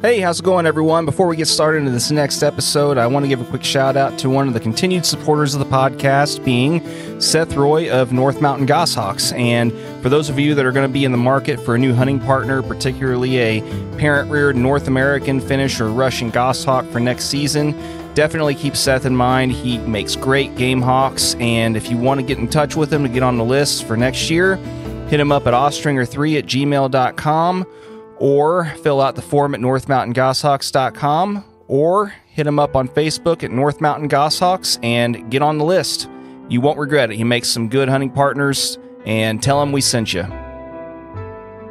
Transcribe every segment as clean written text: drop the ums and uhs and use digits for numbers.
Hey, how's it going, everyone? Before we get started into this next episode, I want to give a quick shout out to one of the continued supporters of the podcast, being Seth Roy of North Mountain Goshawks. And for those of you that are going to be in the market for a new hunting partner, particularly a parent-reared North American, Finnish, or Russian goshawk for next season, definitely keep Seth in mind. He makes great game hawks, and if you want to get in touch with him to get on the list for next year, hit him up at ostringer3@gmail.com, or fill out the form at northmountaingoshawks.com, or hit him up on Facebook at North Mountain Goshawks and get on the list. You won't regret it. He makes some good hunting partners, and tell him we sent you.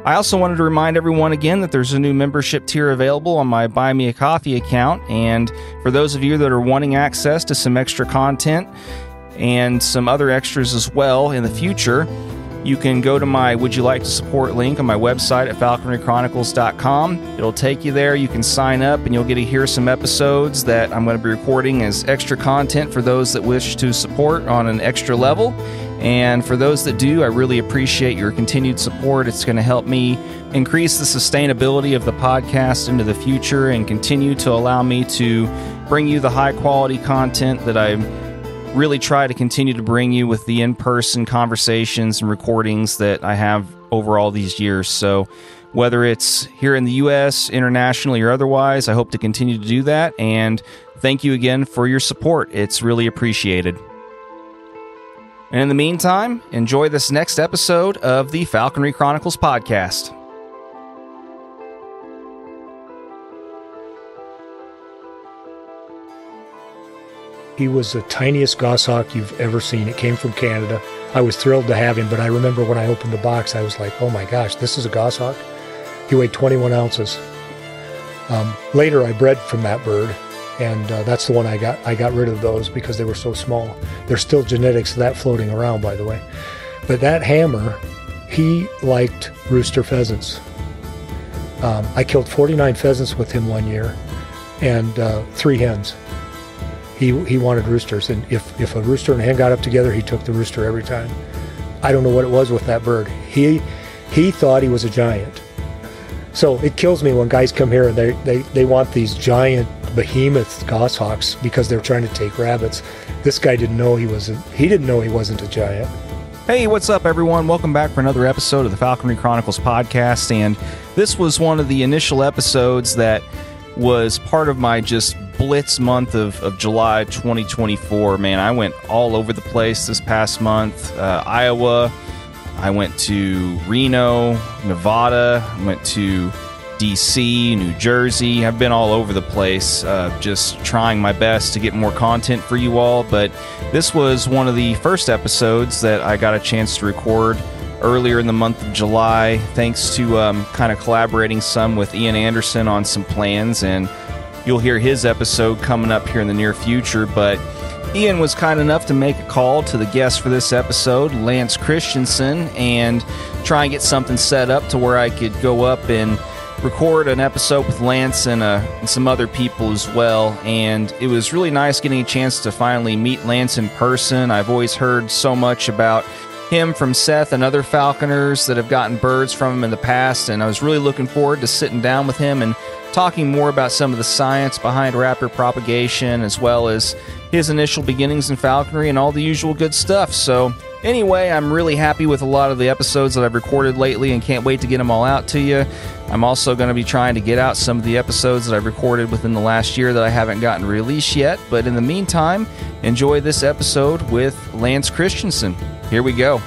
I also wanted to remind everyone again that there's a new membership tier available on my Buy Me a Coffee account, and for those of you that are wanting access to some extra content and some other extras as well in the future, you can go to my Would You Like to Support link on my website at falconrychronicles.com. It'll take you there. You can sign up and you'll get to hear some episodes that I'm going to be recording as extra content for those that wish to support on an extra level. And for those that do, I really appreciate your continued support. It's going to help me increase the sustainability of the podcast into the future and continue to allow me to bring you the high quality content that I really try to continue to bring you with the in-person conversations and recordings that I have over all these years. So whether it's here in the U.S., internationally, or otherwise, I hope to continue to do that. And thank you again for your support. It's really appreciated. And in the meantime, enjoy this next episode of the Falconry Chronicles podcast. He was the tiniest goshawk you've ever seen. It came from Canada. I was thrilled to have him, but I remember when I opened the box, I was like, oh my gosh, this is a goshawk? He weighed 21 ounces. Later, I bred from that bird, and that's the one I got. I got rid of those because they were so small. There's still genetics of that floating around, by the way. But that hammer, he liked rooster pheasants. I killed 49 pheasants with him one year, and 3 hens. He wanted roosters, and if a rooster and a hen got up together, he took the rooster every time. I don't know what it was with that bird. He thought he was a giant. So it kills me when guys come here and they want these giant behemoth goshawks because they're trying to take rabbits. This guy didn't know he wasn't a giant. Hey, what's up, everyone? Welcome back for another episode of the Falconry Chronicles podcast, and this was one of the initial episodes that was part of my just blitz month of July 2024. Man, I went all over the place this past month. Iowa, I went to Reno, Nevada, I went to DC, New Jersey. I've been all over the place, just trying my best to get more content for you all. But this was one of the first episodes that I got a chance to record earlier in the month of July, thanks to kind of collaborating some with Ian Anderson on some plans, and you'll hear his episode coming up here in the near future. But Ian was kind enough to make a call to the guest for this episode, Lance Christensen, and try and get something set up to where I could go up and record an episode with Lance and some other people as well. And it was really nice getting a chance to finally meet Lance in person. I've always heard so much about him from Seth and other falconers that have gotten birds from him in the past, and I was really looking forward to sitting down with him and talking more about some of the science behind raptor propagation, as well as his initial beginnings in falconry and all the usual good stuff. So anyway, I'm really happy with a lot of the episodes that I've recorded lately and can't wait to get them all out to you. I'm also going to be trying to get out some of the episodes that I've recorded within the last year that I haven't gotten released yet. But in the meantime, enjoy this episode with Lance Christensen. Here we go.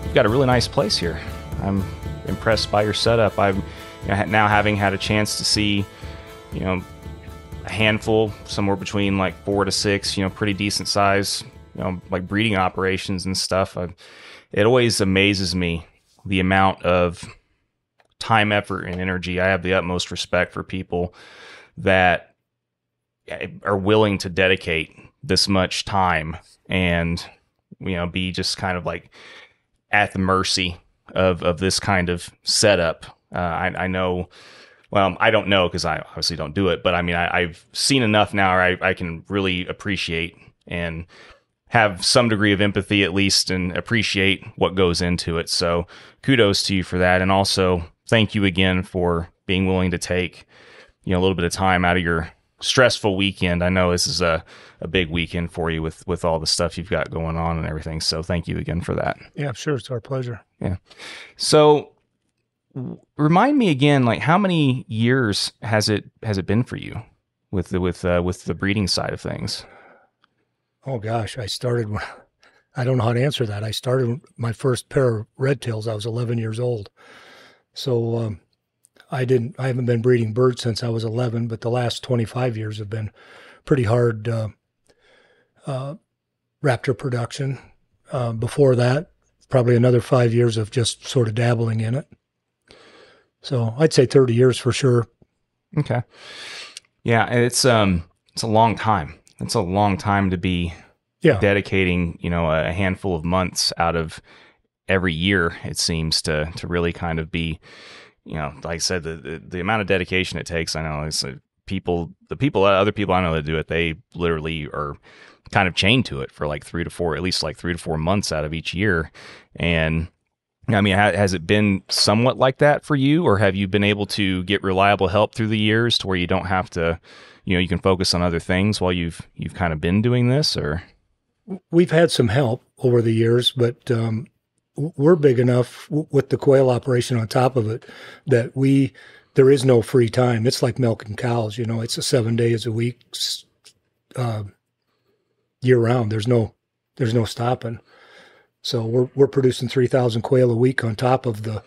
You've got a really nice place here. I'm impressed by your setup. I'm now having had a chance to see, a handful, somewhere between like 4 to 6, pretty decent size, like breeding operations and stuff. It always amazes me the amount of time, effort, and energy. I have the utmost respect for people that are willing to dedicate this much time and, be just kind of like at the mercy of this kind of setup. I know, well, I don't know because I obviously don't do it, but I mean, I've seen enough now where I can really appreciate and have some degree of empathy at least and appreciate what goes into it. So kudos to you for that. And also thank you again for being willing to take, a little bit of time out of your stressful weekend. I know this is a big weekend for you with all the stuff you've got going on and everything. So thank you again for that. Yeah, sure. It's our pleasure. Yeah. So remind me again, like how many years has it been for you with the breeding side of things? Oh gosh, I don't know how to answer that. I started my first pair of red tails. I was 11 years old. So, I haven't been breeding birds since I was 11, but the last 25 years have been pretty hard, raptor production. Before that, probably another 5 years of just sort of dabbling in it. So I'd say 30 years for sure. Okay. Yeah. It's a long time. It's a long time to be dedicating, a handful of months out of every year, it seems, to really kind of be, like I said, the amount of dedication it takes. I know it's other people I know that do it, they literally are kind of chained to it for like 3 to 4 months out of each year. And I mean, has it been somewhat like that for you, or have you been able to get reliable help through the years to where you don't have to, you can focus on other things while you've kind of been doing this? Or we've had some help over the years, but we're big enough with the quail operation on top of it that there is no free time. It's like milking cows, it's 7 days a week, year round. There's no stopping. So we're producing 3,000 quail a week on top of the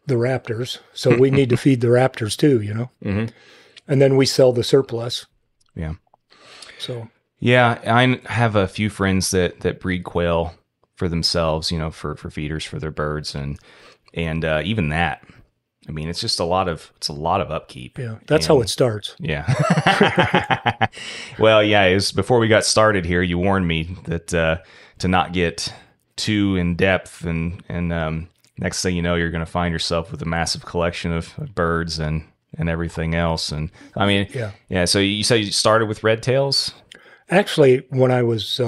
raptors. So we need to feed the raptors too, Mm-hmm. And then we sell the surplus. Yeah. So yeah, I have a few friends that breed quail for themselves, for feeders for their birds, and even that. I mean, it's just a lot of upkeep. Yeah, that's how it starts. Yeah. Well, yeah, it was before we got started here. You warned me that to not get too in depth, and next thing you know, you're going to find yourself with a massive collection of birds and everything else. And I mean, yeah. So you say you started with red tails? Actually, when I was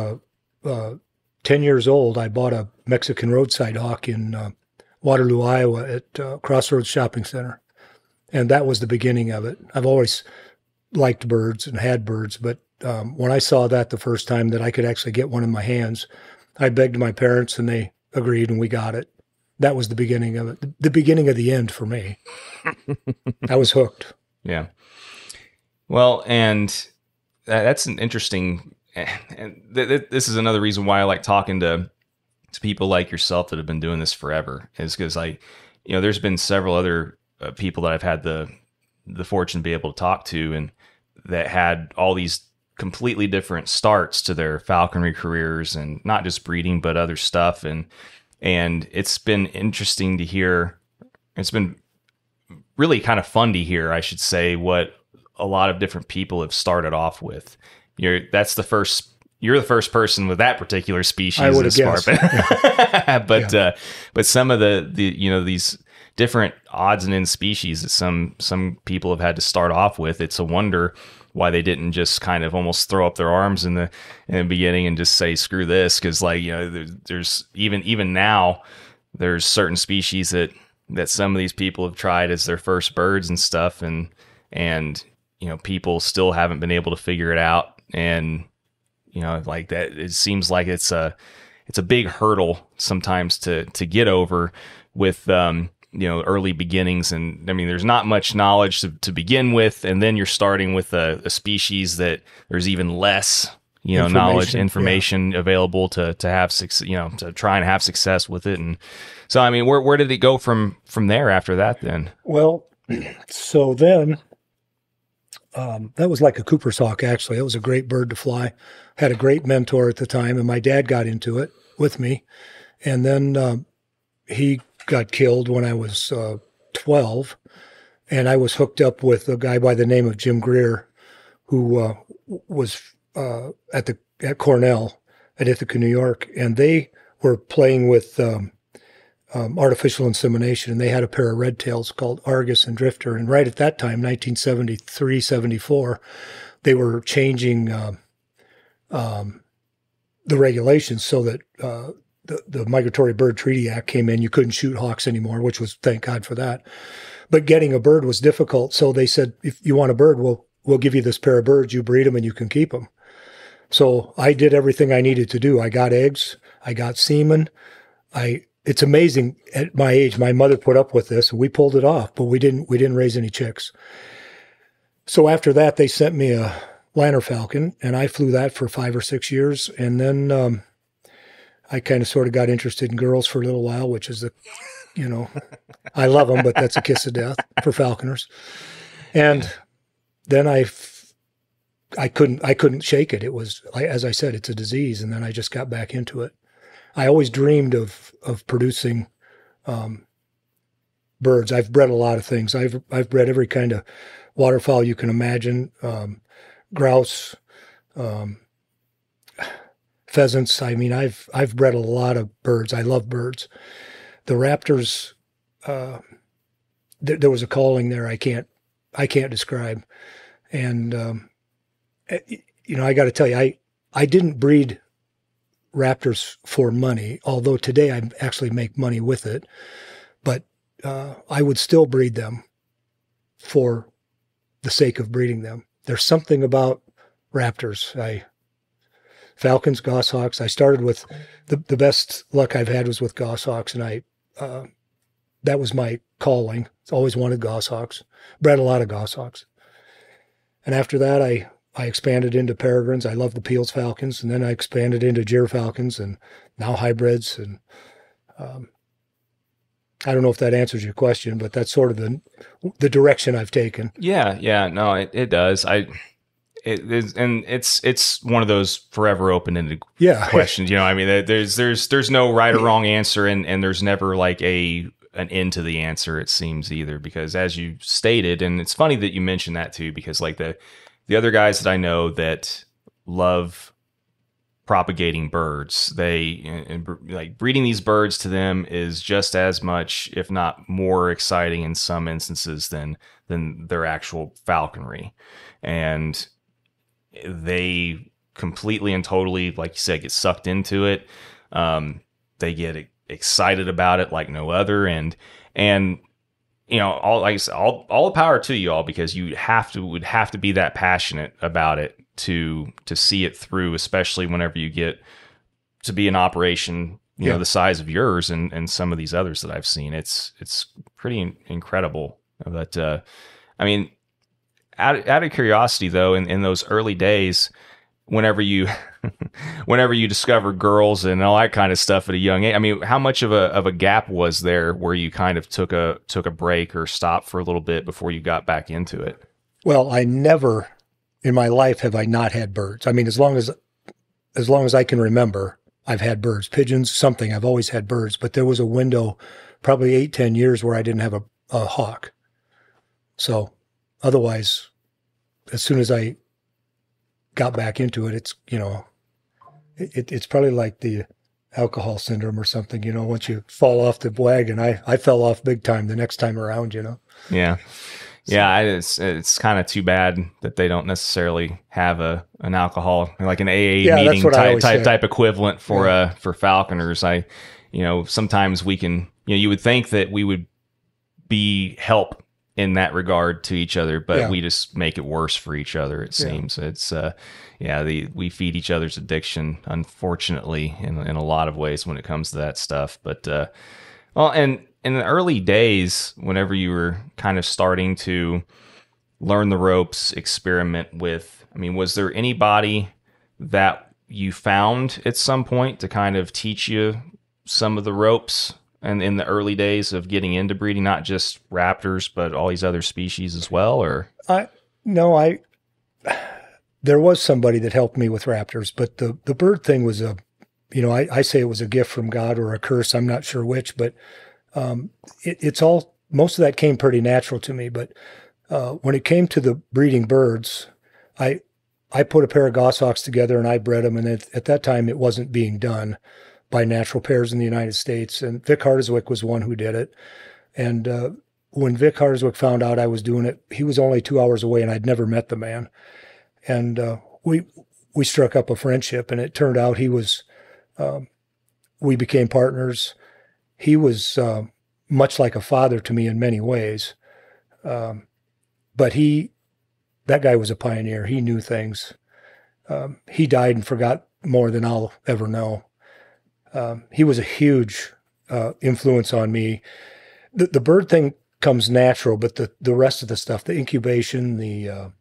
10 years old, I bought a Mexican roadside hawk in Waterloo, Iowa at Crossroads Shopping Center. And that was the beginning of it. I've always liked birds and had birds, but when I saw that the first time that I could actually get one in my hands, I begged my parents and they agreed and we got it. That was the beginning of it, the beginning of the end for me. I was hooked. Yeah. Well, and that's an interesting, and this is another reason why I like talking to people like yourself that have been doing this forever, is because there's been several other people that I've had the fortune to be able to talk to, and that had all these completely different starts to their falconry careers, and not just breeding, but other stuff. And it's been interesting to hear. It's been really kind of fun to hear, I should say, what a lot of different people have started off with. You're the first person with that particular species. I would have guessed. But some of the these different odds and ends species that some people have had to start off with, it's a wonder why they didn't just kind of almost throw up their arms in the beginning and just say screw this, because there's even now there's certain species that some of these people have tried as their first birds and stuff, and people still haven't been able to figure it out. And like that, it seems like it's a big hurdle sometimes to get over with early beginnings. And I mean, there's not much knowledge to begin with, and then you're starting with a species that there's even less information available to have to try and have success with it. And so I mean, where did it go from there after that then? Well, so then that was like a Cooper's hawk, actually. It was a great bird to fly. Had a great mentor at the time, and my dad got into it with me. And then he got killed when I was 12, and I was hooked up with a guy by the name of Jim Greer, who was at Cornell at Ithaca, New York, and they were playing with artificial insemination, and they had a pair of red tails called Argus and Drifter. And right at that time, 1973, 74, they were changing the regulations so that the Migratory Bird Treaty Act came in. You couldn't shoot hawks anymore, which was, thank God for that. But getting a bird was difficult. So they said, if you want a bird, we'll give you this pair of birds. You breed them and you can keep them. So I did everything I needed to do. I got eggs. I got semen. It's amazing at my age. My mother put up with this. We pulled it off, but we didn't raise any chicks. So after that, they sent me a Lanner Falcon, and I flew that for 5 or 6 years. And then I kind of sort of got interested in girls for a little while, which is I love them, but that's a kiss of death for falconers. And then I couldn't shake it. It was, as I said, it's a disease. And then I just got back into it. I always dreamed of producing birds. I've bred a lot of things. I've bred every kind of waterfowl you can imagine, grouse, pheasants. I mean, I've bred a lot of birds. I love birds. The raptors, there was a calling there I can't describe. And I got to tell you, I didn't breed raptors for money, although today I actually make money with it. But I would still breed them for the sake of breeding them. There's something about raptors. Falcons, goshawks. I started with the best luck I've had was with goshawks, and that was my calling. Always wanted goshawks. Bred a lot of goshawks. And after that, I expanded into peregrines. I love the Peel's falcons, and then I expanded into gyr falcons, and now hybrids. And I don't know if that answers your question, but that's sort of the direction I've taken. Yeah, no, it does. It is, and it's one of those forever open-ended questions. I mean, there's no right or wrong answer, and there's never like an end to the answer, it seems, either, because as you stated, and it's funny that you mentioned that too, because like the other guys that I know that love propagating birds, like breeding these birds to them is just as much, if not more exciting in some instances than their actual falconry. And they completely and totally, like you said, get sucked into it. They get excited about it like no other. And all the power to you all, because you would have to be that passionate about it to see it through, especially whenever you get to be an operation, the size of yours and some of these others that I've seen. It's pretty incredible. But I mean, out of curiosity though, in those early days, whenever you discover girls and all that kind of stuff at a young age, I mean, how much of a gap was there where you kind of took a break or stopped for a little bit before you got back into it? Well, I never in my life have I not had birds. I mean, as long as I can remember, I've had birds, pigeons, something. I've always had birds, but there was a window, probably 8-10 years, where I didn't have a hawk. So otherwise, as soon as I got back into it, it's probably like the alcohol syndrome or something, once you fall off the wagon. I fell off big time the next time around, Yeah. Yeah, it's kind of too bad that they don't necessarily have an alcohol, like an AA meeting type equivalent for falconers. Sometimes we can, you would think that we would be help in that regard to each other, but we just make it worse for each other, it seems. It's we feed each other's addiction, unfortunately, in a lot of ways when it comes to that stuff. But and in the early days, whenever you were kind of starting to learn the ropes, experiment with, I mean, was there anybody that you found at some point to kind of teach you some of the ropes? And in the early days of getting into breeding, not just raptors, but all these other species as well, or? There was somebody that helped me with raptors, but the bird thing was I say it was a gift from God or a curse. I'm not sure which, but most of that came pretty natural to me. But when it came to the breeding birds, I put a pair of goshawks together and I bred them. And at that time, it wasn't being done by natural pairs in the United States. And Vic Hardiswick was one who did it. And when Vic Hardiswick found out I was doing it, he was only 2 hours away and I'd never met the man. And we we struck up a friendship, and it turned out we became partners. He was much like a father to me in many ways. But that guy was a pioneer. He knew things. He died and forgot more than I'll ever know. He was a huge influence on me. The bird thing comes natural, but the rest of the stuff, the incubation,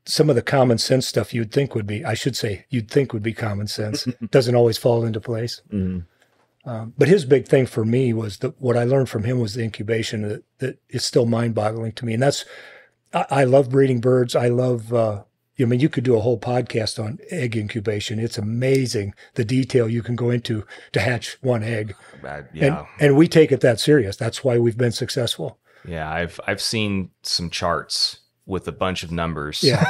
some of the common sense stuff you'd think would be common sense, doesn't always fall into place. Mm-hmm. But his big thing for me was what I learned from him was the incubation that is still mind-boggling to me. And I love breeding birds. I love, you could do a whole podcast on egg incubation. It's amazing the detail you can go into to hatch one egg. Yeah. And we take it that serious. That's why we've been successful. Yeah. I've seen some charts with a bunch of numbers. Yeah.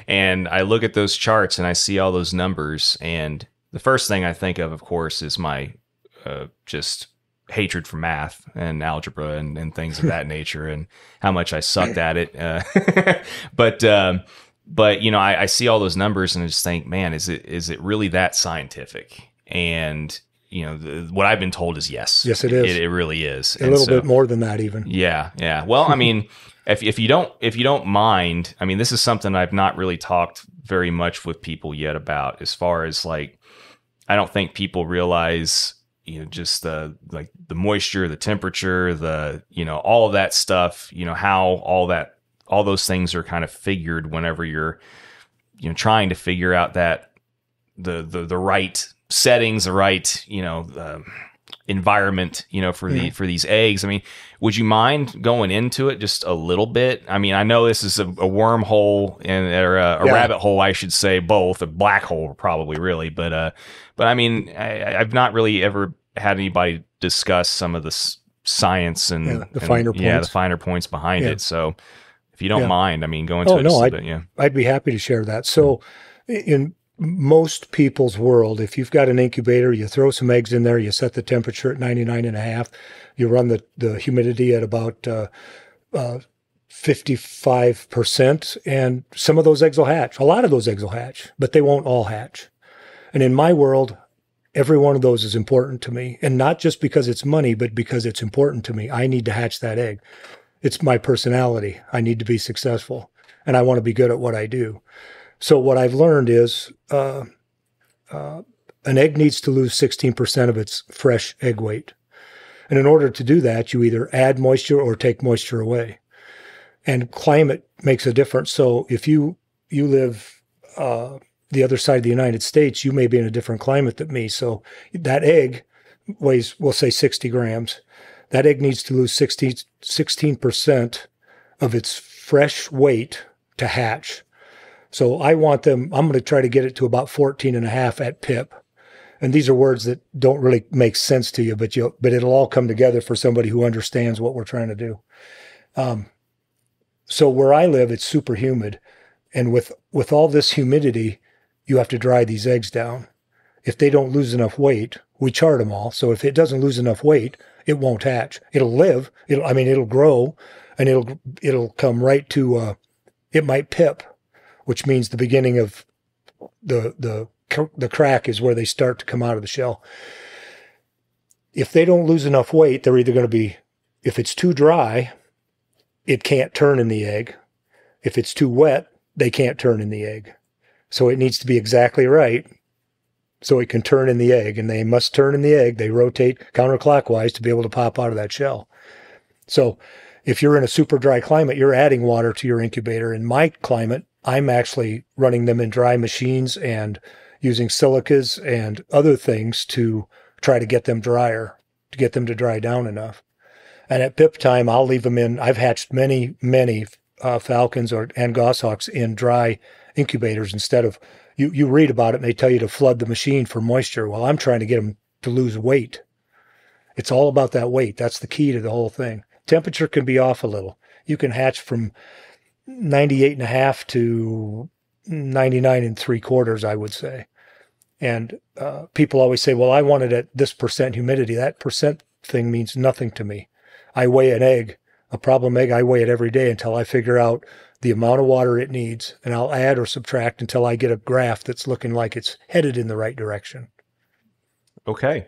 and I look at those charts and I see all those numbers, and the first thing I think of course, is my just hatred for math and algebra and things of that nature, and how much I sucked at it. But I see all those numbers and I just think, man, is it really that scientific? And what I've been told is yes. Yes, it is. It really is. A little bit more than that even. Yeah. Yeah. Well, I mean, if you don't mind, I mean, this is something I've not really talked very much with people yet about, as far as like, I don't think people realize, just the moisture, the temperature, all of that stuff, how all those things are kind of figured whenever you're, trying to figure out that the right settings, the right, environment, for these eggs. I mean, would you mind going into it just a little bit? I mean, I know this is a wormhole or a rabbit hole, I should say, both a black hole probably really, but I mean, I've not really ever had anybody discuss some of the science and the finer points. Yeah, the finer points behind it. So if you don't mind, I mean, go into it just a bit. Yeah, I'd be happy to share that. So in most people's world, if you've got an incubator, you throw some eggs in there, you set the temperature at 99.5, you run the humidity at about 55%, and some of those eggs will hatch. A lot of those eggs will hatch, but they won't all hatch. And in my world, every one of those is important to me, and not just because it's money, but because it's important to me. I need to hatch that egg. It's my personality. I need to be successful, and I want to be good at what I do. So what I've learned is an egg needs to lose 16% of its fresh egg weight. And in order to do that, you either add moisture or take moisture away. And climate makes a difference. So if you live the other side of the United States, you may be in a different climate than me. So that egg weighs, we'll say 60 grams. That egg needs to lose 16% of its fresh weight to hatch. So I'm going to try to get it to about 14.5 at pip. And these are words that don't really make sense to you, but it'll all come together for somebody who understands what we're trying to do. So where I live, it's super humid. And with all this humidity, you have to dry these eggs down. If they don't lose enough weight, we chart them all. So if it doesn't lose enough weight, it won't hatch. It'll live. It'll grow, and it'll come right to, it might pip, which means the beginning of the crack is where they start to come out of the shell. If they don't lose enough weight, they're either going to be, if it's too dry, it can't turn in the egg. If it's too wet, they can't turn in the egg. So it needs to be exactly right so it can turn in the egg, and they must turn in the egg. They rotate counterclockwise to be able to pop out of that shell. So if you're in a super dry climate, you're adding water to your incubator. In my climate, I'm actually running them in dry machines and using silicas and other things to try to get them drier, to get them to dry down enough. And at pip time, I'll leave them in. I've hatched many falcons and goshawks in dry incubators instead of, you read about it and they tell you to flood the machine for moisture. Well, I'm trying to get them to lose weight. It's all about that weight. That's the key to the whole thing. Temperature can be off a little. You can hatch from 98.5 to 99.75, I would say. And people always say, well, I want it at this percent humidity. That percent thing means nothing to me. I weigh an egg A problem egg, I weigh it every day until I figure out the amount of water it needs, and I'll add or subtract until I get a graph that's looking like it's headed in the right direction. Okay.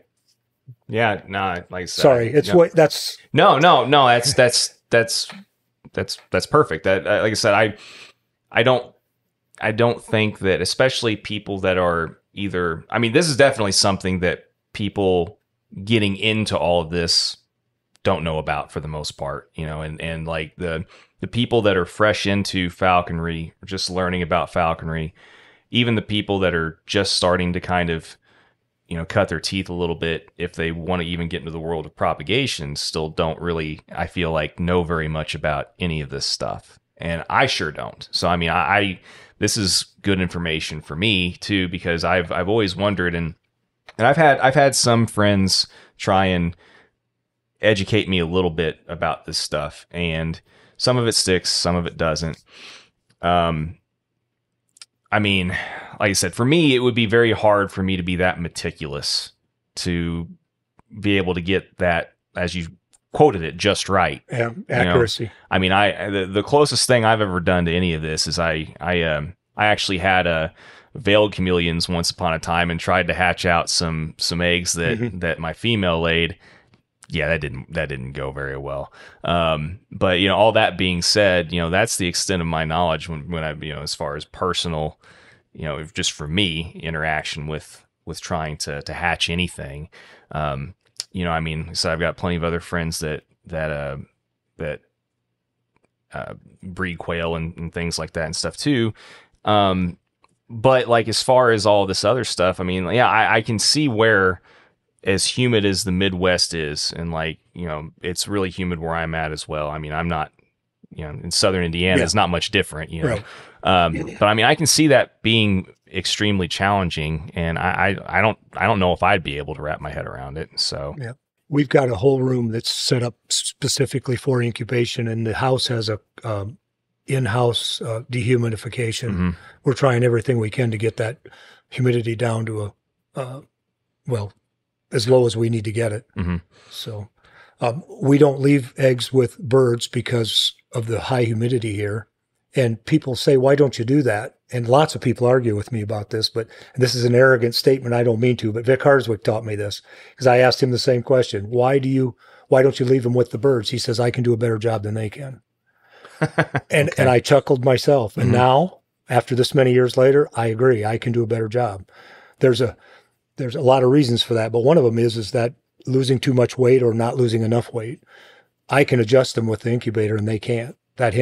Yeah, no, like I said, Sorry, it's no. what that's. No, that's perfect. That like I said, I don't think that, especially people that are either, I mean, this is definitely something that people getting into all of this don't know about for the most part, you know, and like the people that are fresh into falconry, or just learning about falconry, even the people that are just starting to kind of, you know, cut their teeth a little bit, if they want to even get into the world of propagation, still don't really, I feel like, know very much about any of this stuff. And I sure don't. So, I mean, I this is good information for me too, because I've always wondered, and I've had some friends try and educate me a little bit about this stuff, and some of it sticks, some of it doesn't. I mean, like I said, for me, it would be very hard for me to be that meticulous to be able to get that, as you quoted it, just right. Yeah, accuracy. You know? I mean, the closest thing I've ever done to any of this is I actually had a veiled chameleons once upon a time and tried to hatch out some eggs that my female laid. Yeah, that didn't go very well. But you know, all that being said, you know, that's the extent of my knowledge when I, you know, as far as personal, you know, just for me, interaction with trying to hatch anything. You know, I mean, so I've got plenty of other friends that breed quail and things like that and stuff too. But like, as far as all this other stuff, I mean, yeah, I can see where, as humid as the Midwest is, and like, you know, it's really humid where I'm at as well. I mean, I'm not, you know, in southern Indiana, it's not much different, you know. Right. But I mean, I can see that being extremely challenging, and I don't know if I'd be able to wrap my head around it. So Yeah. We've got a whole room that's set up specifically for incubation, and the house has a in-house dehumidification. Mm-hmm. We're trying everything we can to get that humidity down to well, as low as we need to get it. Mm-hmm. So we don't leave eggs with birds because of the high humidity here. And people say, why don't you do that? And lots of people argue with me about this, but this is an arrogant statement. I don't mean to, but Vic Harswick taught me this, because I asked him the same question. Why don't you leave them with the birds? He says, I can do a better job than they can. And Okay. and I chuckled myself. And Mm-hmm. now, after this many years later, I agree. I can do a better job. There's a lot of reasons for that, but one of them is that losing too much weight or not losing enough weight, I can adjust them with the incubator and they can't. That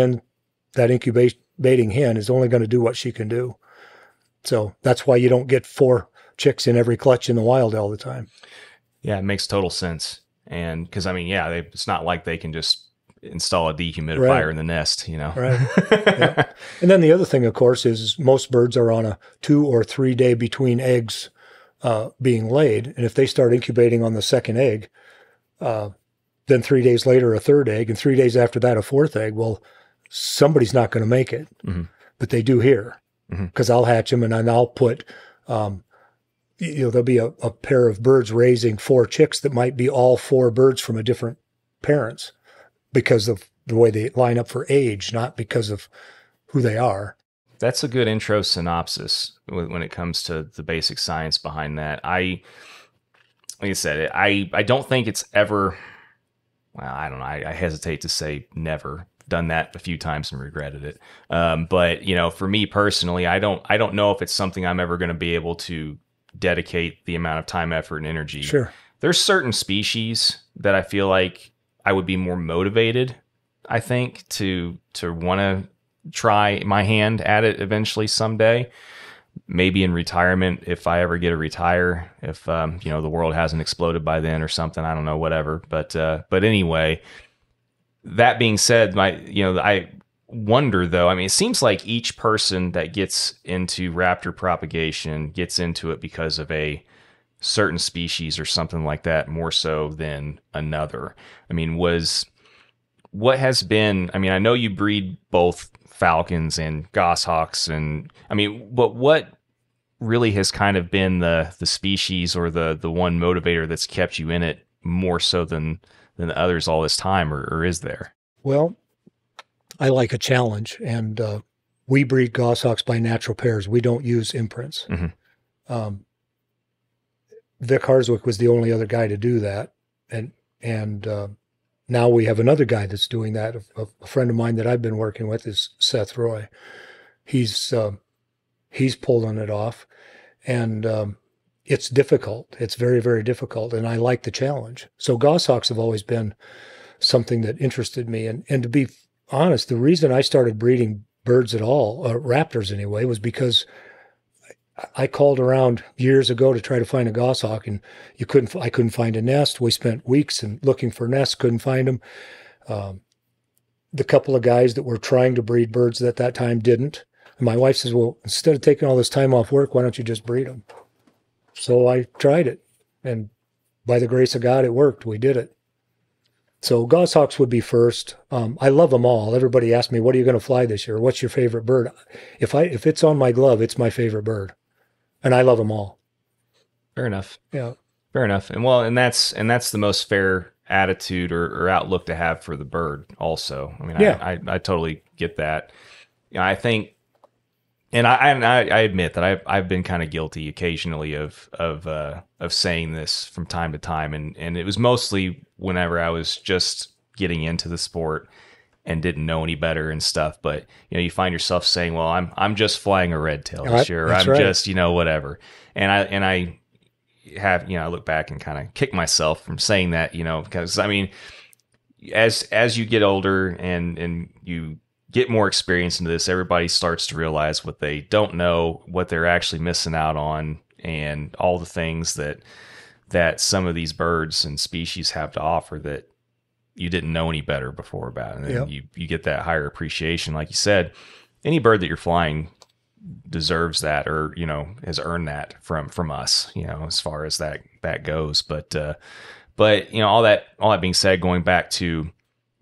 incubating hen is only going to do what she can do. So that's why you don't get 4 chicks in every clutch in the wild all the time. Yeah, it makes total sense. And because, I mean, yeah, it's not like they can just install a dehumidifier in the nest, you know? Right. Yeah. And then the other thing, of course, is most birds are on a 2 or 3 day between eggs being laid. And if they start incubating on the second egg, then 3 days later, a third egg, and 3 days after that, a fourth egg, well, somebody's not going to make it. Mm-hmm. But they do here, because I'll hatch them and then I'll put, there'll be a pair of birds raising 4 chicks that might be all 4 birds from a different parents, because of the way they line up for age, not because of who they are. That's a good intro synopsis when it comes to the basic science behind that. Like I said, I don't think it's ever, well, I don't know. I hesitate to say never. Done that a few times and regretted it. But you know, for me personally, I don't know if it's something I'm ever going to be able to dedicate the amount of time, effort, and energy. Sure. There's certain species that I feel like I would be more motivated, I think, to want to try my hand at it eventually someday. Maybe in retirement, if I ever get to retire, if you know, the world hasn't exploded by then or something, I don't know, whatever. But anyway, that being said, I wonder though, I mean, it seems like each person that gets into raptor propagation gets into it because of a certain species or something like that, more so than another. I mean, I know you breed both falcons and goshawks, and I mean, but what really has kind of been the species or the one motivator that's kept you in it more so than the others all this time, or is there? Well, I like a challenge, and we breed goshawks by natural pairs. We don't use imprints. Mm-hmm. Vic Harswick was the only other guy to do that, and now we have another guy that's doing that. A friend of mine that I've been working with is Seth Roy. He's pulling it off, and it's difficult. It's very, very difficult, and I like the challenge. So goshawks have always been something that interested me. And to be honest, the reason I started breeding birds at all, raptors anyway, was because I called around years ago to try to find a goshawk, and I couldn't find a nest. We spent weeks looking for nests, couldn't find them. The couple of guys that were trying to breed birds at that time didn't. And my wife says, well, instead of taking all this time off work, why don't you just breed them? So I tried it, and by the grace of God, it worked. We did it. So goshawks would be first. I love them all. Everybody asks me, what are you going to fly this year? What's your favorite bird? If it's on my glove, it's my favorite bird. And I love them all. Fair enough. Yeah. Fair enough. And that's the most fair attitude or outlook to have for the bird also. I mean, yeah. I totally get that. You know, I think, and I admit that I've been kind of guilty occasionally of saying this from time to time, and it was mostly whenever I was just getting into the sport and didn't know any better and stuff. But you know, you find yourself saying, "Well, I'm just flying a red tail this year. Or I'm right. just whatever," and I have I look back and kind of kick myself from saying that, because I mean, as you get older and you get more experience into this, everybody starts to realize what they don't know, what they're actually missing out on, and all the things that some of these birds and species have to offer that you didn't know any better before about. And then you get that higher appreciation. Like you said, any bird that you're flying deserves that, or, has earned that from us, as far as that goes. But all that being said, going back to,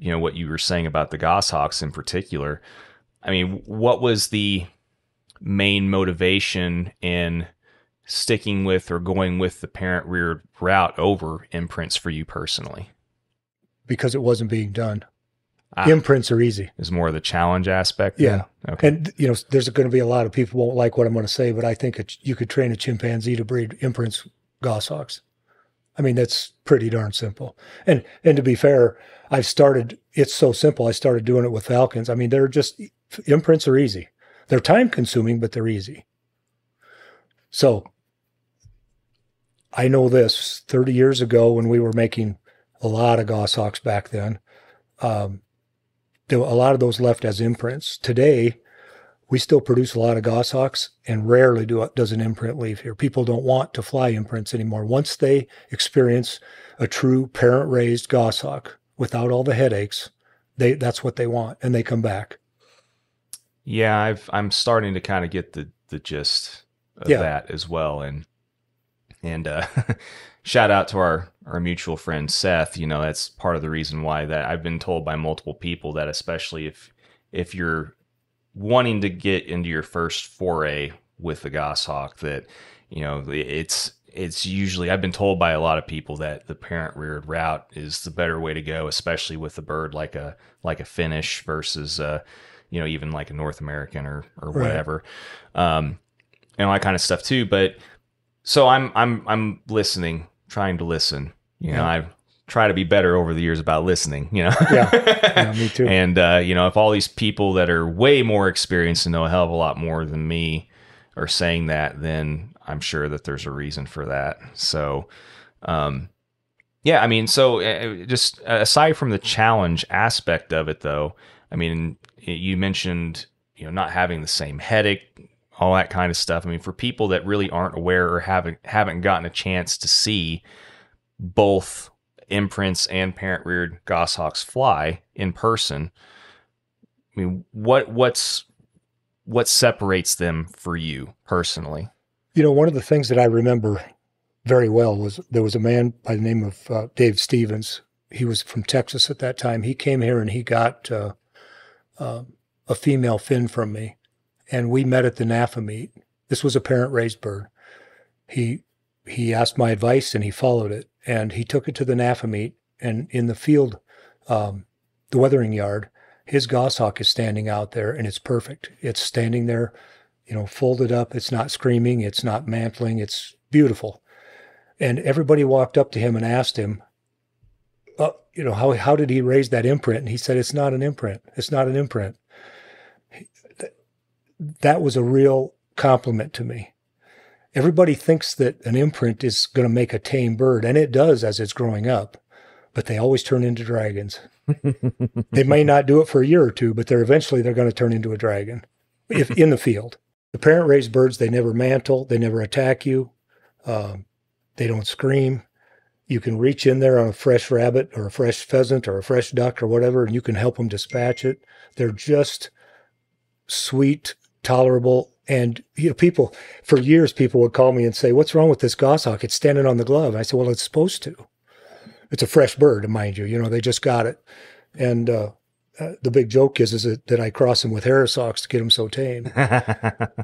what you were saying about the goshawks in particular, I mean, what was the main motivation in sticking with or going with the parent reared route over imprints for you personally? Because it wasn't being done. Imprints are easy. Is more of the challenge aspect. Yeah. Then? Okay. And, there's going to be a lot of people who won't like what I'm going to say, but I think you could train a chimpanzee to breed imprints goshawks. I mean, that's pretty darn simple. And to be fair, it's so simple. I started doing it with falcons. I mean, imprints are easy. They're time consuming, but they're easy. So I know this 30 years ago when we were making a lot of goshawks back then, there were a lot of those left as imprints. Today, we still produce a lot of goshawks, and rarely does an imprint leave here. People don't want to fly imprints anymore. Once they experience a true parent-raised goshawk without all the headaches, that's what they want, and they come back. Yeah, I'm starting to kind of get the gist of that as well, and shout out to our mutual friend Seth. That's part of the reason why that I've been told by multiple people that, especially if you're wanting to get into your first foray with the goshawk, that it's usually, I've been told by a lot of people that the parent reared route is the better way to go, especially with a bird like a Finnish versus even like a North American or whatever, and all that kind of stuff too. But so I'm listening, trying to listen. I try to be better over the years about listening, Yeah, me too. And, if all these people that are way more experienced and know a hell of a lot more than me are saying that, then I'm sure that there's a reason for that. So, just aside from the challenge aspect of it, though, I mean, you mentioned, not having the same headache, all that kind of stuff. I mean, for people that really aren't aware or haven't gotten a chance to see both imprints and parent-reared goshawks fly in person, I mean, what separates them for you personally? One of the things that I remember very well was there was a man by the name of Dave Stevens. He was from Texas at that time. He came here and he got a female fin from me, and we met at the NAFA meet. This was a parent-raised bird. He asked my advice and he followed it, and he took it to the NAFA meet, and in the field the weathering yard. His goshawk is standing out there, and it's perfect. It's standing there, folded up. It's not screaming. It's not mantling. It's beautiful. And everybody walked up to him and asked him, how did he raise that imprint? And he said, it's not an imprint. It's not an imprint. That was a real compliment to me. Everybody thinks that an imprint is going to make a tame bird, and it does as it's growing up, but they always turn into dragons. They may not do it for a year or two, but eventually they're going to turn into a dragon if in the field. The parent-raised birds, they never mantle, they never attack you, they don't scream. You can reach in there on a fresh rabbit or a fresh pheasant or a fresh duck or whatever, and you can help them dispatch it. They're just sweet, tolerable. And people, for years, people would call me and say, what's wrong with this goshawk? It's standing on the glove. I said, well, it's supposed to. It's a fresh bird, mind you. They just got it. And the big joke is that I cross them with harrisocks to get them so tame.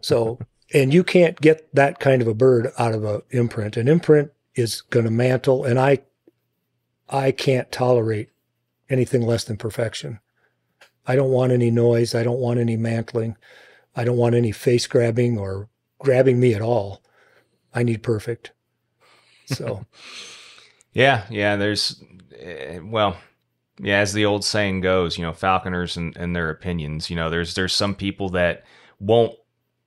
So, and you can't get that kind of a bird out of an imprint. An imprint is going to mantle, and I can't tolerate anything less than perfection. I don't want any noise. I don't want any mantling. I don't want any face grabbing or grabbing me at all. I need perfect. So, yeah, there's, as the old saying goes, falconers and their opinions. There's some people that won't.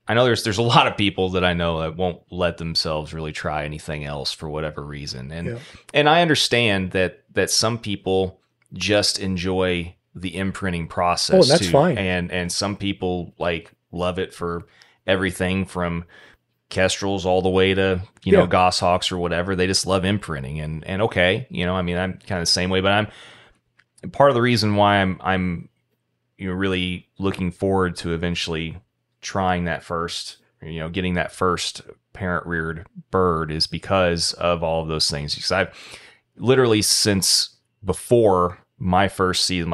I know there's a lot of people that I know that won't let themselves really try anything else for whatever reason, and I understand that some people just enjoy the imprinting process. Oh, that's too. fine. And some people love it for everything from kestrels all the way to goshawks or whatever. They just love imprinting, and okay, I'm kind of the same way, but I'm part of the reason why I'm really looking forward to eventually trying that first, getting that first parent reared bird is because of all of those things. Because I've literally, since before my first season,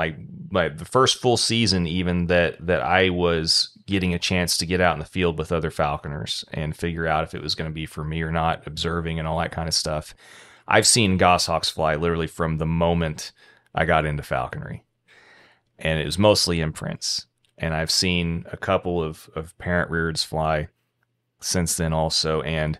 the first full season even, that I was getting a chance to get out in the field with other falconers and figure out if it was going to be for me or not, observing and all that kind of stuff. I've seen goshawks fly literally from the moment I got into falconry, and it was mostly imprints. And I've seen a couple of parent reareds fly since then also. And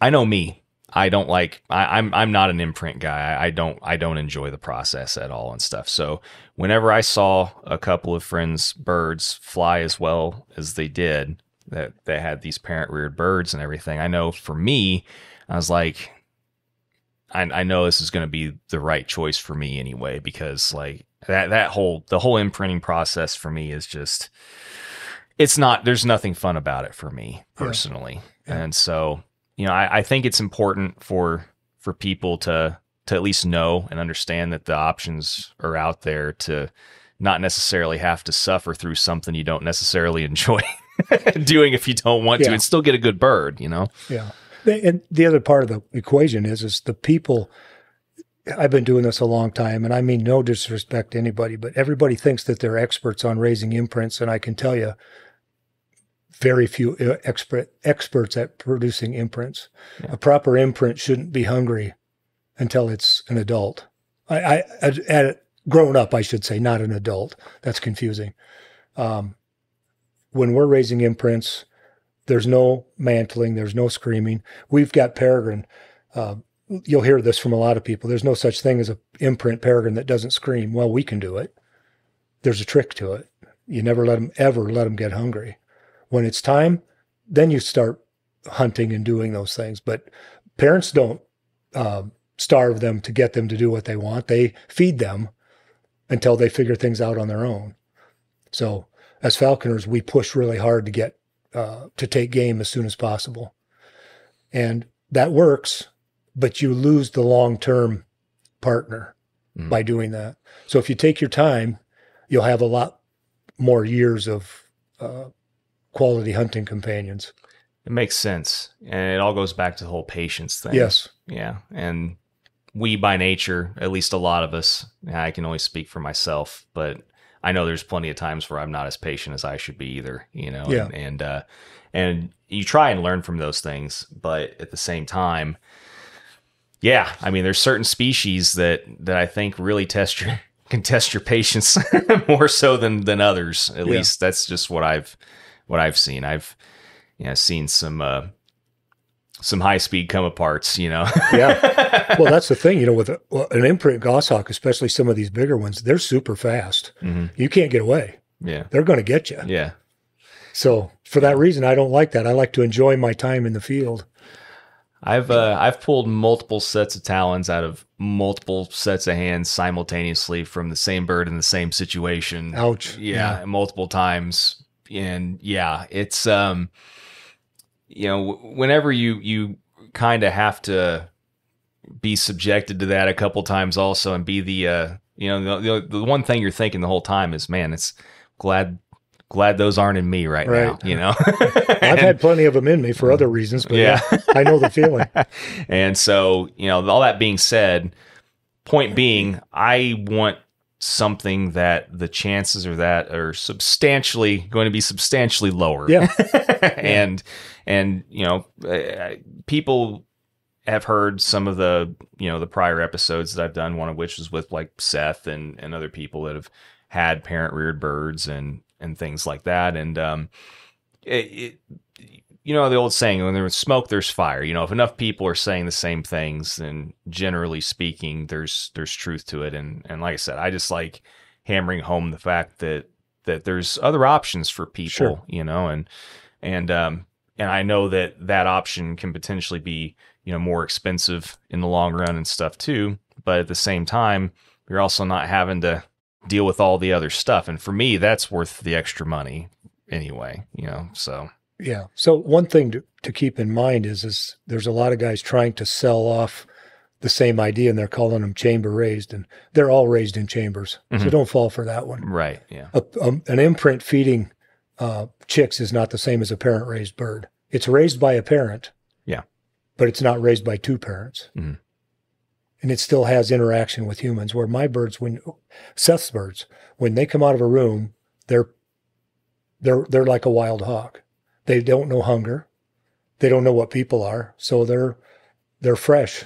I know me, I'm not an imprint guy. I don't enjoy the process at all and stuff. So whenever I saw a couple of friends' birds fly as well as they did, that they had these parent reared birds and everything, I know for me, I was like, I know this is going to be the right choice for me anyway, because the whole imprinting process for me is just, there's nothing fun about it for me personally. Yeah. And so, I think it's important for people to at least know and understand that the options are out there, to not necessarily have to suffer through something you don't necessarily enjoy doing if you don't want to, and still get a good bird, Yeah. And the other part of the equation is the people. I've been doing this a long time, and I mean no disrespect to anybody, but everybody thinks that they're experts on raising imprints, and I can tell you, very few experts at producing imprints. Yeah. A proper imprint shouldn't be hungry until it's an adult. Grown up, I should say, not an adult. That's confusing. When we're raising imprints, there's no mantling, there's no screaming. We've got peregrine. You'll hear this from a lot of people. There's no such thing as an imprint peregrine that doesn't scream. Well, we can do it. There's a trick to it. You never ever let them get hungry. When it's time, then you start hunting and doing those things. But parents don't starve them to get them to do what they want. They feed them until they figure things out on their own. So as falconers, we push really hard to get to take game as soon as possible. And that works, but you lose the long-term partner by doing that. So if you take your time, you'll have a lot more years of quality hunting companions. It makes sense. And it all goes back to the whole patience thing. Yes. Yeah. And we, by nature, at least a lot of us, I can only speak for myself, but I know there's plenty of times where I'm not as patient as I should be either, Yeah. And you try and learn from those things, but at the same time, yeah, I mean, there's certain species that I think really test can test your patience more so than others. At least that's just what I've seen. I've seen some high speed come aparts, Yeah. Well, that's the thing, with an imprint goshawk, especially some of these bigger ones, they're super fast. Mm-hmm. You can't get away. Yeah. They're going to get you. Yeah. So for that reason, I don't like that. I like to enjoy my time in the field. I've pulled multiple sets of talons out of multiple sets of hands simultaneously from the same bird in the same situation. Ouch. Yeah. Multiple times. And it's, whenever you kind of have to be subjected to that a couple times also and be the one thing you're thinking the whole time is, man, it's glad those aren't in me right now, I've had plenty of them in me for other reasons, but I know the feeling. And so, all that being said, point being, I want something that the chances are that are going to be substantially lower. Yeah. and people have heard some of the, the prior episodes that I've done, one of which was with like Seth and other people that have had parent reared birds and things like that. And, the old saying, when there's smoke, there's fire. If enough people are saying the same things, then generally speaking, there's truth to it. And like I said, I just like hammering home the fact that there's other options for people, sure. And I know that option can potentially be, more expensive in the long run and stuff too. But at the same time, you're also not having to deal with all the other stuff. And for me, that's worth the extra money anyway, so. Yeah. So one thing to keep in mind is there's a lot of guys trying to sell off the same idea, and they're calling them chamber raised, and they're all raised in chambers. Mm-hmm. So don't fall for that one. Right. Yeah. An imprint feeding chicks is not the same as a parent raised bird. It's raised by a parent. Yeah. But it's not raised by two parents. Mm-hmm. And it still has interaction with humans, where my birds, Seth's birds, when they come out of a room, they're like a wild hog. They don't know hunger. They don't know what people are. So they're fresh.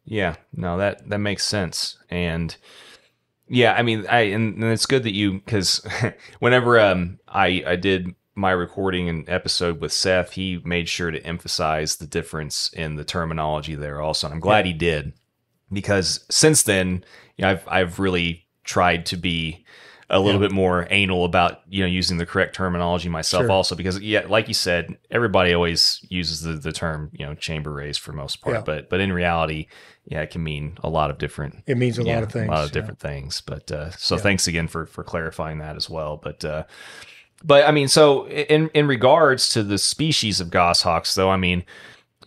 Yeah, no, that makes sense. And yeah, I mean, and it's good that because whenever I did my recording and episode with Seth, he made sure to emphasize the difference in the terminology there also. And I'm glad he did, because since then, I've really tried to be a little bit more anal about, using the correct terminology myself also, because like you said, everybody always uses the term, chamber raised for most part, but in reality, it can mean a lot of different, it means a lot of things, a lot of different things. But, so thanks again for clarifying that as well. But I mean, so in regards to the species of goshawks though, I mean,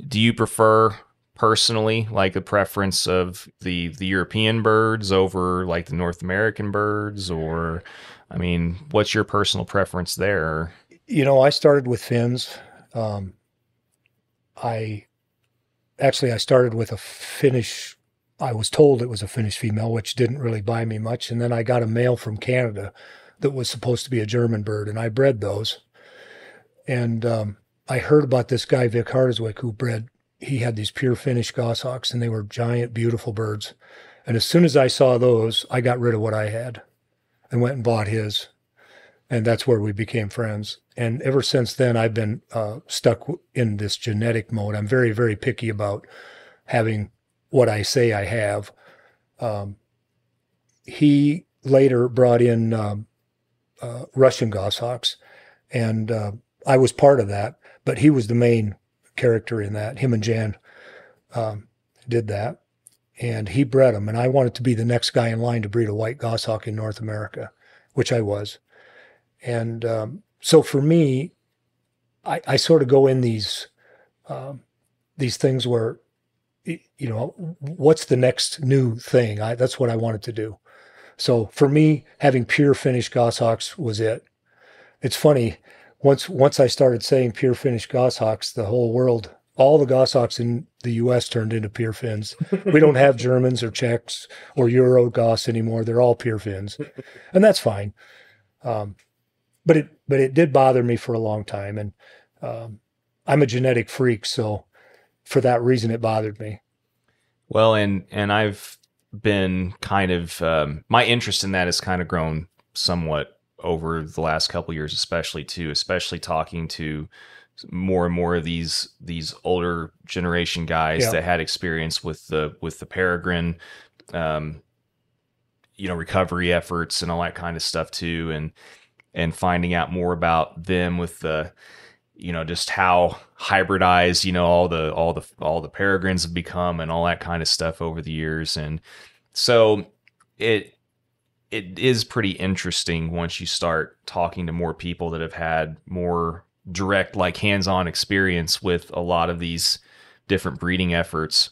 do you prefer personally like a preference of the European birds over like the North American birds, or I mean, what's your personal preference there? I started with fins. I started with a Finnish. I was told it was a Finnish female, which didn't really buy me much. And then I got a male from Canada that was supposed to be a German bird, and I bred those. And I heard about this guy, Vic Hardiswick, he had these pure Finnish goshawks, and they were giant, beautiful birds. And as soon as I saw those, I got rid of what I had and went and bought his. And that's where we became friends. And ever since then, I've been stuck in this genetic mode. I'm very, very picky about having what I say I have. He later brought in Russian goshawks, and I was part of that, but he was the main character in that. Him and Jan did that, and he bred them, and I wanted to be the next guy in line to breed a white goshawk in North America, which I was. And so for me, I sort of go in these things where, what's the next new thing? That's what I wanted to do. So for me, having pure Finnish goshawks was it. It's funny, once I started saying pure Finnish goshawks, the whole world, all the goshawks in the U.S. turned into pure Finns. We don't have Germans or Czechs or Euro goss anymore. They're all pure Finns, and that's fine. But it did bother me for a long time, and I'm a genetic freak, so for that reason, it bothered me. Well, and I've been kind of my interest in that has kind of grown somewhat over the last couple of years, especially talking to more and more of these older generation guys that had experience with the peregrine, recovery efforts and all that kind of stuff too, and finding out more about them with the, just how hybridized, all the peregrines have become and all that kind of stuff over the years. And so it is pretty interesting once you start talking to more people that have had more direct, like hands-on experience with a lot of these different breeding efforts,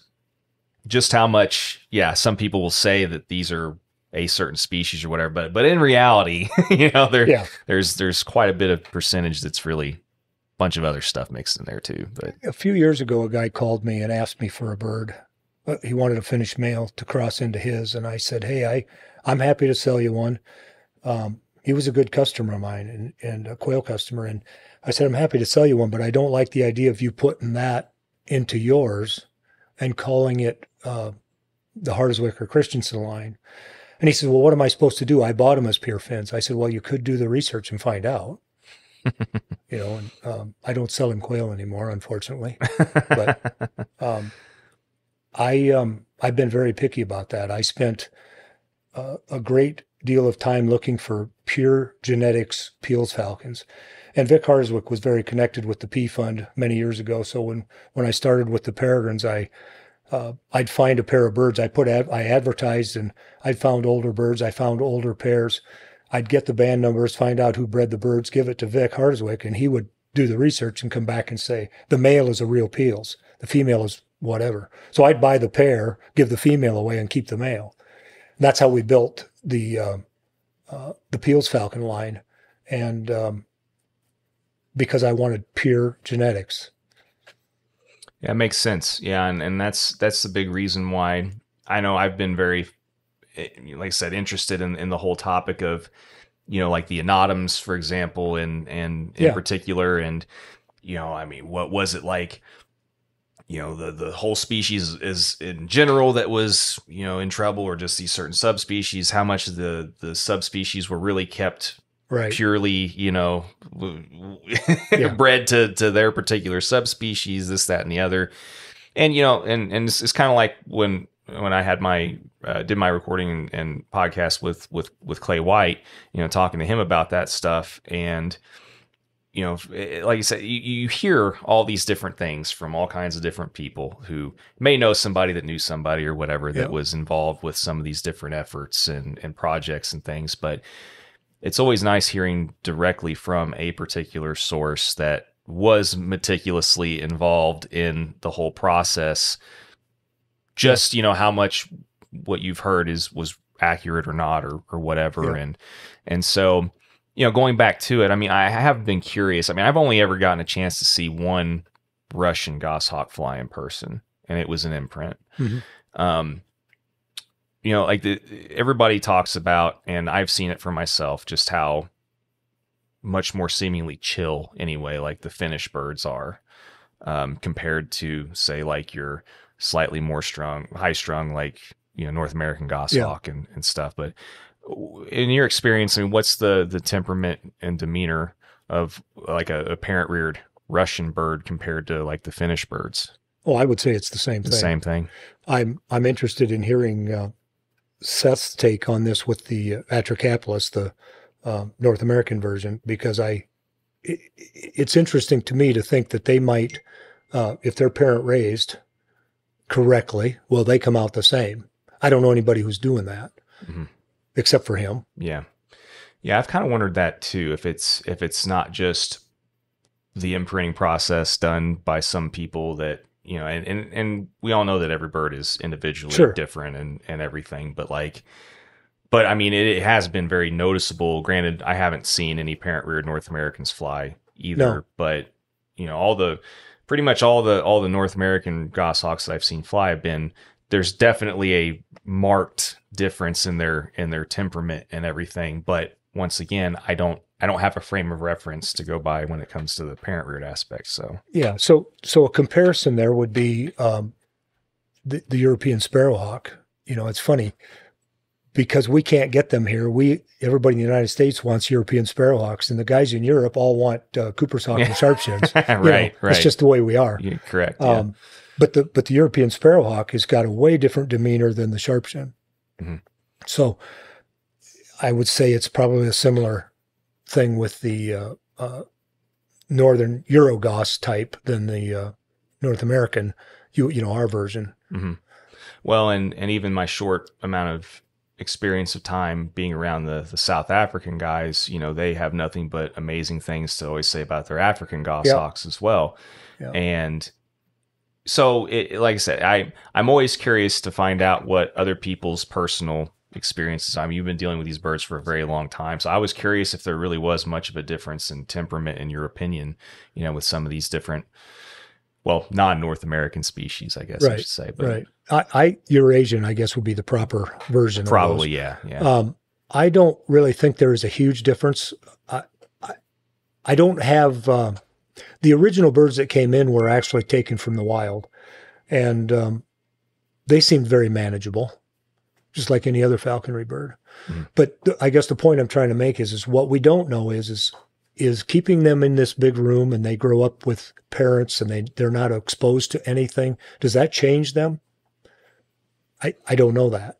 just how much, some people will say that these are a certain species or whatever, but in reality, there's quite a bit of percentage that's really a bunch of other stuff mixed in there too. But a few years ago, a guy called me and asked me for a bird. He wanted a finished male to cross into his, and I said, "Hey, I'm happy to sell you one." He was a good customer of mine and a quail customer, and I said, "I'm happy to sell you one, but I don't like the idea of you putting that into yours and calling it the Hardiswick or Christensen line." And he said, "Well, what am I supposed to do? I bought them as pure fins." I said, "Well, you could do the research and find out." I don't sell him quail anymore, unfortunately. But I've been very picky about that. I spent a great deal of time looking for pure genetics Peel's falcons. And Vic Hardiswick was very connected with the P Fund many years ago. So when I started with the peregrines, I'd find a pair of birds. I advertised, and I'd found older birds. I found older pairs. I'd get the band numbers, find out who bred the birds, give it to Vic Hardiswick, and he would do the research and come back and say, the male is a real Peel's, the female is whatever. So I'd buy the pair, give the female away, and keep the male. And that's how we built the Peel's Falcon line, and because I wanted pure genetics. Yeah, it makes sense. Yeah, and that's the big reason why I know I've been very, like I said, interested in the whole topic of, like the anatoms, for example, and in particular, and what was it like? The whole species is in general that was in trouble, or just these certain subspecies? How much of the subspecies were really kept purely, bred to their particular subspecies, this, that, and the other. And, and it's kind of like when I had did my recording and podcast with Clay White, talking to him about that stuff. And, like you said, you hear all these different things from all kinds of different people who may know somebody that knew somebody or whatever that was involved with some of these different efforts and projects and things. But it's always nice hearing directly from a particular source that was meticulously involved in the whole process. Just, how much what you've heard was accurate or not, or whatever. Yeah. And so, going back to it, I have been curious. I've only ever gotten a chance to see one Russian goshawk fly in person, and it was an imprint. Mm-hmm. Everybody talks about, and I've seen it for myself, just how much more seemingly chill, anyway, like the Finnish birds are, compared to, say, like your slightly more high strung, like, North American goshawk and stuff. But in your experience, what's the temperament and demeanor of like a parent reared Russian bird compared to like the Finnish birds? Oh, I would say it's the same thing. The same thing. I'm interested in hearing Seth's take on this with the Atriocaplus, the North American version, because it's interesting to me to think that they might, if they're parent raised correctly, well, they come out the same. I don't know anybody who's doing that. Mm-hmm. Except for him. Yeah. I've kind of wondered that too. If it's not just the imprinting process done by some people that, and we all know that every bird is individually different and everything, but it has been very noticeable. Granted, I haven't seen any parent reared North Americans fly either, but pretty much all the North American goshawks that I've seen fly have been, there's definitely a marked difference in their temperament and everything. But once again, I don't have a frame of reference to go by when it comes to the parent reared aspect. So yeah, so a comparison there would be the European sparrowhawk it's funny because we can't get them here. Everybody in the United States wants European sparrowhawks, and the guys in Europe all want Cooper's hawk and sharpshins. Right. It's just the way we are. You're correct. Yeah. But the European sparrowhawk has got a way different demeanor than the sharpshin. Mm-hmm. So I would say it's probably a similar thing with the northern Eurogoss type than the North American, our version. Mm-hmm. Well, and even my short amount of experience of time being around the South African guys, they have nothing but amazing things to always say about their African goshawks as well. Yeah. And so, like I said, I'm always curious to find out what other people's personal experiences. I mean, you've been dealing with these birds for a very long time, so I was curious if there really was much of a difference in temperament, in your opinion, with some of these different, well, non-North American species, I guess I should say. But right. Eurasian, I guess, would be the proper version. Probably, of those. Yeah. I don't really think there is a huge difference. I don't have the original birds that came in were actually taken from the wild, and they seemed very manageable, just like any other falconry bird. Mm-hmm. But I guess the point I'm trying to make is what we don't know is keeping them in this big room and they grow up with parents and they're not exposed to anything. Does that change them? I don't know that.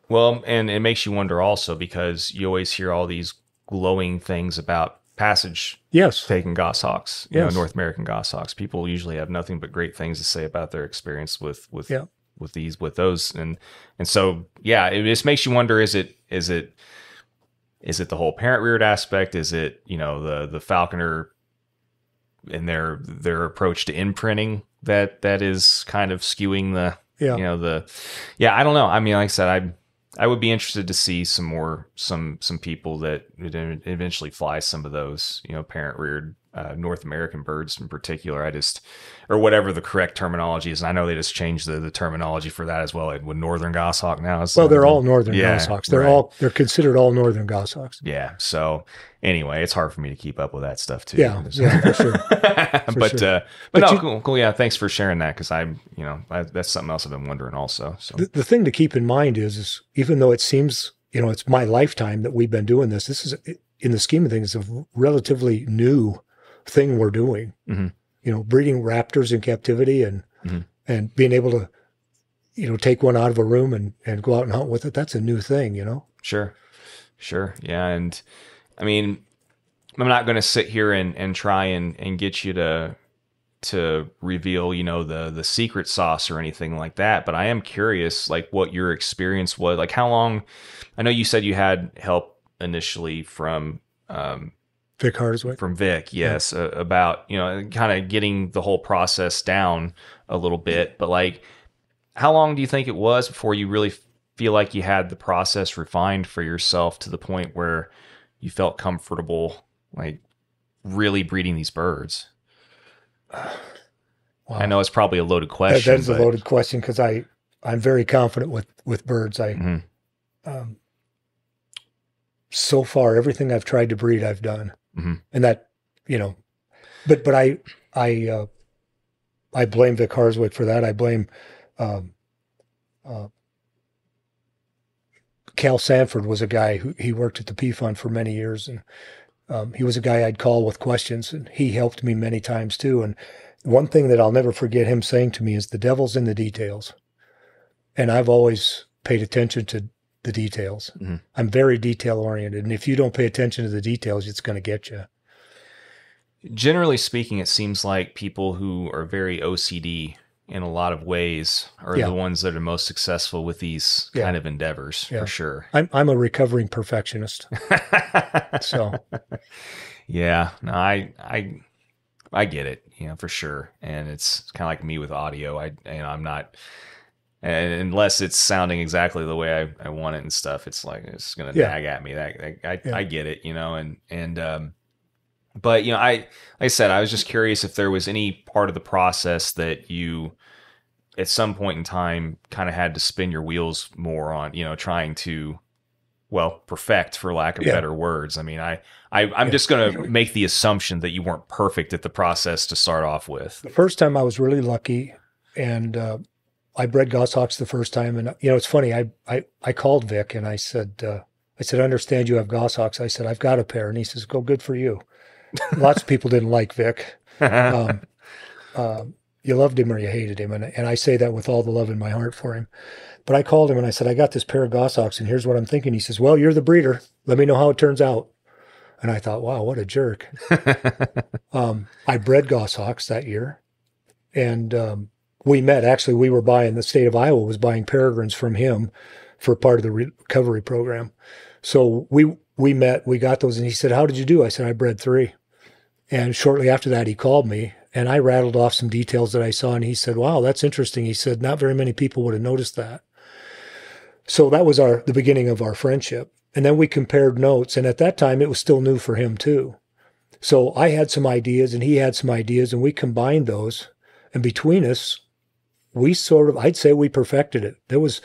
Well, and it makes you wonder also because you always hear all these glowing things about passage taking goshawks, North American goshawks. People usually have nothing but great things to say about their experience with those. And so, it just makes you wonder, is it the whole parent reared aspect? Is it, the falconer and their approach to imprinting that is kind of skewing the, I don't know. I mean, like I said, I would be interested to see some people that would eventually fly some of those, parent reared North American birds in particular. Or whatever the correct terminology is. And I know they just changed the terminology for that as well. With northern goshawk now. Well, they're all northern goshawks. They're considered all northern goshawks. Yeah. So anyway, it's hard for me to keep up with that stuff too. Yeah, for sure. Cool. Yeah. Thanks for sharing that. Cause that's something else I've been wondering also. So the thing to keep in mind is even though it seems, it's my lifetime that we've been doing this is in the scheme of things, a relatively new thing we're doing. Mm-hmm. Breeding raptors in captivity and being able to, take one out of a room and go out and hunt with it. That's a new thing, Sure. Yeah. And I mean, I'm not going to sit here and try and get you to reveal, the secret sauce or anything like that. But I am curious, like what your experience was, like how long, I know you said you had help initially from, Vic Harswick. From Vic, yes, about, kind of getting the whole process down a little bit. But like, how long do you think it was before you really feel like you had the process refined for yourself to the point where you felt comfortable, like really breeding these birds? Wow. I know it's probably a loaded question. That is a loaded question because I'm very confident with birds. So far, everything I've tried to breed, I've done. Mm-hmm. And that, but I blame Vic Harswick for that. I blame Cal Sanford was a guy he worked at the P Fund for many years, and he was a guy I'd call with questions, and he helped me many times too. And one thing that I'll never forget him saying to me is the devil's in the details. And I've always paid attention to the details. Mm-hmm. I'm very detail oriented. And if you don't pay attention to the details, it's going to get you. Generally speaking, it seems like people who are very OCD in a lot of ways are the ones that are most successful with these kind of endeavors, for sure. I'm a recovering perfectionist. So, yeah, no, I get it, for sure. And it's kind of like me with audio. I'm not, and unless it's sounding exactly the way I want it and stuff, it's like, it's going to nag at me. I get it, but like I said, I was just curious if there was any part of the process that you, at some point in time, kind of had to spin your wheels more on, trying to, perfect, for lack of better words. I mean, I'm just going to make the assumption that you weren't perfect at the process to start off with. The first time I was really lucky, and I bred goshawks the first time, and it's funny. I called Vic and I said, I understand you have goshawks. I said, I've got a pair, and he says, go, good for you. Lots of people didn't like Vic. You loved him or you hated him, and I say that with all the love in my heart for him. But I called him and I said, I got this pair of goshawks, and here's what I'm thinking. He says, well, you're the breeder. Let me know how it turns out. And I thought, wow, what a jerk. I bred goshawks that year, and we met. Actually, we were buying, the state of Iowa was buying peregrines from him for part of the recovery program. So we met, we got those, and he said, how did you do? I said, I bred 3. And shortly after that, he called me, and I rattled off some details that I saw, and he said, wow, that's interesting. He said, not very many people would have noticed that. So that was the beginning of our friendship. And then we compared notes, and at that time, it was still new for him too. So I had some ideas, and he had some ideas, and we combined those. And between us, we I'd say we perfected it. There was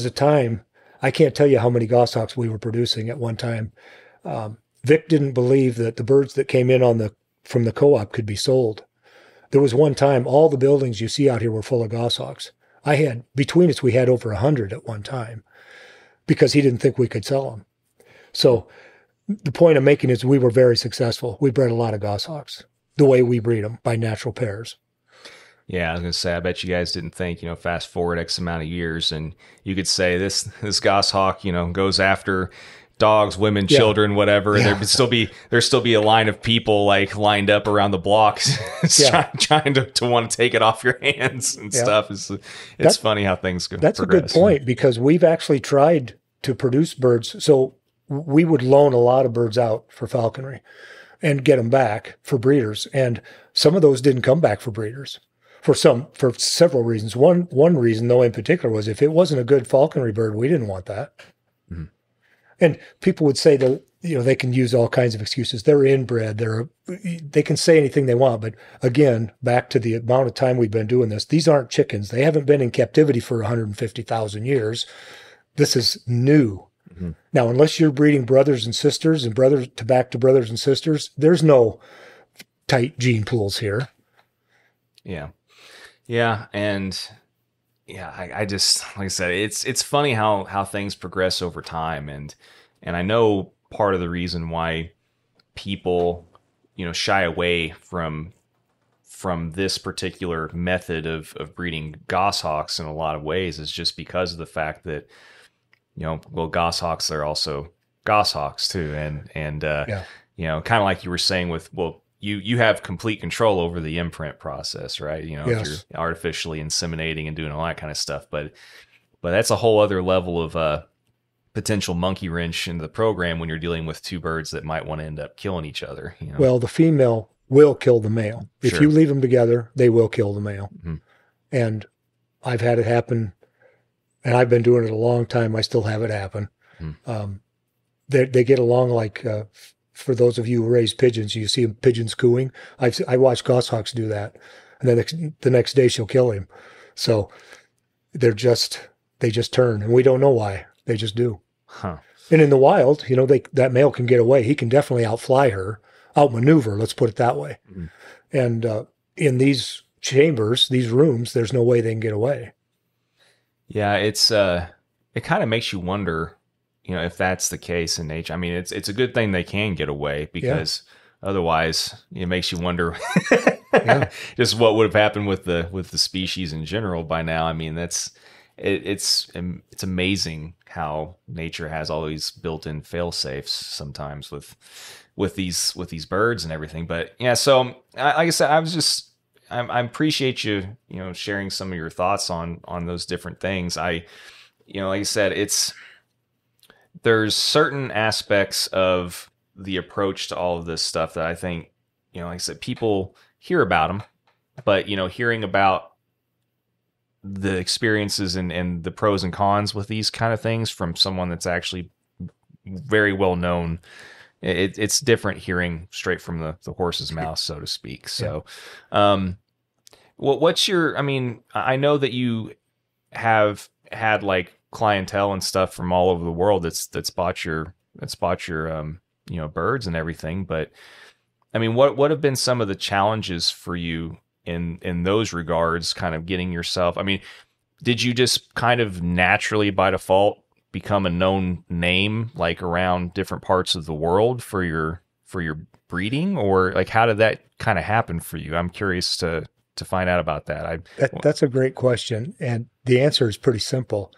a time, I can't tell you how many goshawks we were producing at one time. Vic didn't believe that the birds that came in from the co-op could be sold. There was one time, all the buildings you see out here were full of goshawks. Between us, we had over 100 at one time, because he didn't think we could sell them. So the point I'm making is we were very successful. We bred a lot of goshawks the way we breed them, by natural pairs. Yeah, I was going to say, I bet you guys didn't think, fast forward X amount of years, and you could say this goshawk, goes after dogs, women, children, whatever. Yeah. There'd still be a line of people like lined up around the blocks trying to want to take it off your hands and stuff. It's funny how things go. That's progress. A good point, because we've actually tried to produce birds. So we would loan a lot of birds out for falconry and get them back for breeders. And some of those didn't come back for breeders for several reasons. One reason, though, in particular, was if it wasn't a good falconry bird, we didn't want that. Mm-hmm. And people would say that, they can use all kinds of excuses. They're inbred. They can say anything they want. But again, back to the amount of time we've been doing this, these aren't chickens. They haven't been in captivity for 150,000 years. This is new. Mm-hmm. Now, unless you're breeding brothers and sisters and brothers to brothers and sisters, there's no tight gene pools here. Yeah. Yeah. And I just, like I said, it's funny how things progress over time. And I know part of the reason why people, shy away from this particular method of breeding goshawks in a lot of ways is just because of the fact that, goshawks, they're also goshawks too. And kind of like you were saying with, you have complete control over the imprint process, right? Yes. If you're artificially inseminating and doing all that kind of stuff, but that's a whole other level of potential monkey wrench into the program when you're dealing with 2 birds that might want to end up killing each other. Well, the female will kill the male. If Sure. you leave them together, they will kill the male. Mm-hmm. And I've had it happen, and I've been doing it a long time. I still have it happen. Mm-hmm. They get along like, for those of you who raise pigeons, you see pigeons cooing. I watch goshawks do that, and then the next day she'll kill him. So they just turn, and we don't know why. They just do. Huh. And in the wild, that male can get away. He can definitely outfly her, outmaneuver. Let's put it that way. Mm-hmm. And in these chambers, these rooms, there's no way they can get away. Yeah, it kind of makes you wonder, if that's the case in nature. I mean, it's a good thing they can get away, because otherwise it makes you wonder just what would have happened with the species in general by now. I mean, it's amazing how nature has all these built-in fail-safes sometimes with these birds and everything. But yeah, so like I said, I appreciate you sharing some of your thoughts on those different things. Like I said, there's certain aspects of the approach to all of this stuff that I think, like I said, people hear about them, but, hearing about the experiences and the pros and cons with these kind of things from someone that's actually very well known, it's different hearing straight from the horse's mouth, so to speak. So, what's your, I know that you have had like clientele and stuff from all over the world that's bought your birds and everything, but what have been some of the challenges for you in those regards, kind of getting yourself, did you just kind of naturally by default become a known name like around different parts of the world for your breeding, or like how did that kind of happen for you? I'm curious to find out about that. That's a great question, and the answer is pretty simple.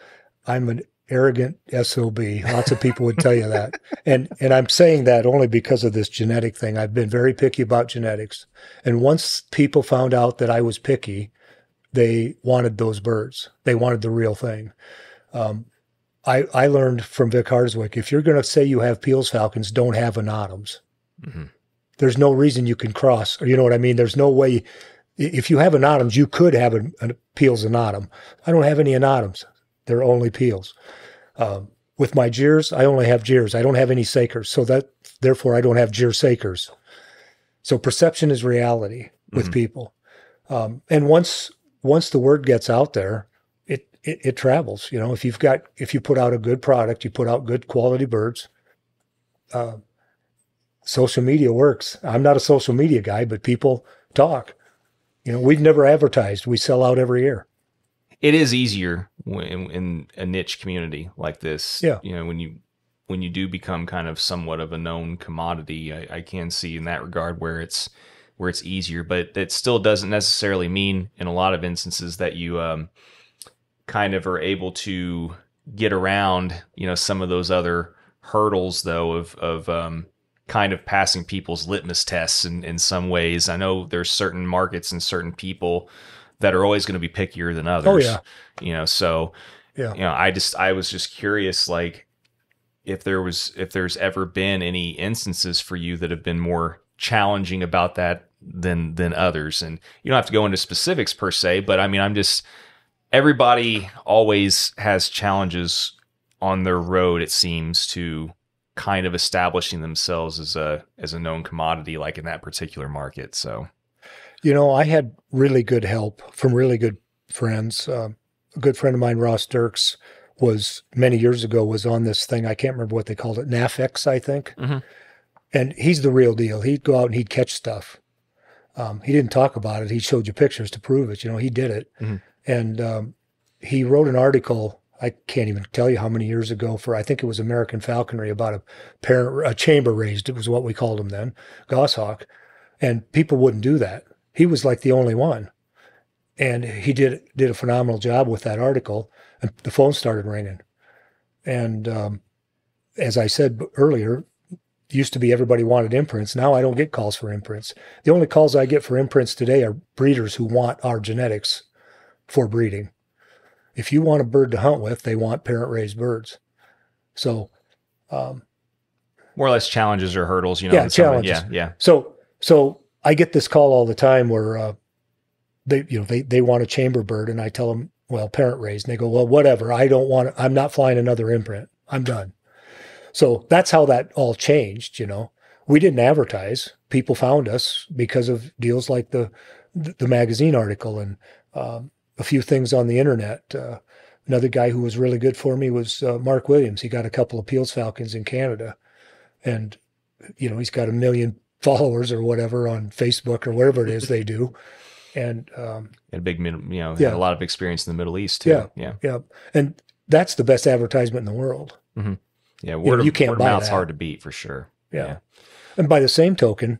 I'm an arrogant SOB. Lots of people would tell you that, and I'm saying that only because of this genetic thing. I've been very picky about genetics, and once people found out that I was picky, they wanted those birds. They wanted the real thing. I learned from Vic Harswick, if you're going to say you have Peel's Falcons, don't have anatoms. Mm-hmm. There's no reason you can cross, or you know what I mean? There's no way. If you have anatoms, you could have a Peel's anatom. I don't have any anatoms. They're only Peel's. With my Gyrs, I only have Gyrs. I don't have any Sakers. So therefore, I don't have Gyr Sakers. So perception is reality with people. And once the word gets out there, it travels. You know, if you put out a good product, you put out good quality birds. Social media works. I'm not a social media guy, but people talk. You know, we've never advertised. We sell out every year. It is easier in a niche community like this. Yeah. You know, when you do become kind of somewhat of a known commodity, I can see in that regard where it's easier, but it still doesn't necessarily mean in a lot of instances that you kind of are able to get around, you know, some of those other hurdles though of kind of passing people's litmus tests in some ways. I know there's certain markets and certain people that are always going to be pickier than others. Oh yeah. You know, so yeah. You know, I was just curious, like if there's ever been any instances for you that have been more challenging about that than others. And you don't have to go into specifics per se, but I mean, everybody always has challenges on their road, it seems, to kind of establishing themselves as a known commodity, like in that particular market. So, you know, I had really good help from really good friends. A good friend of mine, Ross Dirks, was many years ago was on this thing. I can't remember what they called it, NAFX, I think. Mm-hmm. And he's the real deal. He'd go out and he'd catch stuff. He didn't talk about it. He showed you pictures to prove it. You know, he did it. Mm-hmm. And he wrote an article, I can't even tell you how many years ago, for I think it was American Falconry, about a chamber raised, it was what we called them then, goshawk. And people wouldn't do that. He was like the only one. And he did a phenomenal job with that article. And the phone started ringing. And as I said earlier, used to be everybody wanted imprints. Now I don't get calls for imprints. The only calls I get for imprints today are breeders who want our genetics for breeding. If you want a bird to hunt with, they want parent-raised birds. So, more or less challenges or hurdles, you know. Yeah, challenges. Yeah. So I get this call all the time where they want a chamber bird, and I tell them, well, parent-raised, and they go, well, whatever. I'm not flying another imprint. I'm done. So that's how that all changed. You know, we didn't advertise. People found us because of deals like the magazine article and a few things on the internet. Another guy who was really good for me was Mark Williams. He got a couple of Peel's Falcons in Canada, and you know, he's got 1 million followers or whatever on Facebook or wherever it is they do. And a big, had a lot of experience in the Middle East too. Yeah. And that's the best advertisement in the world. Mm-hmm. Yeah, word of mouth's hard to beat for sure. Yeah. And by the same token,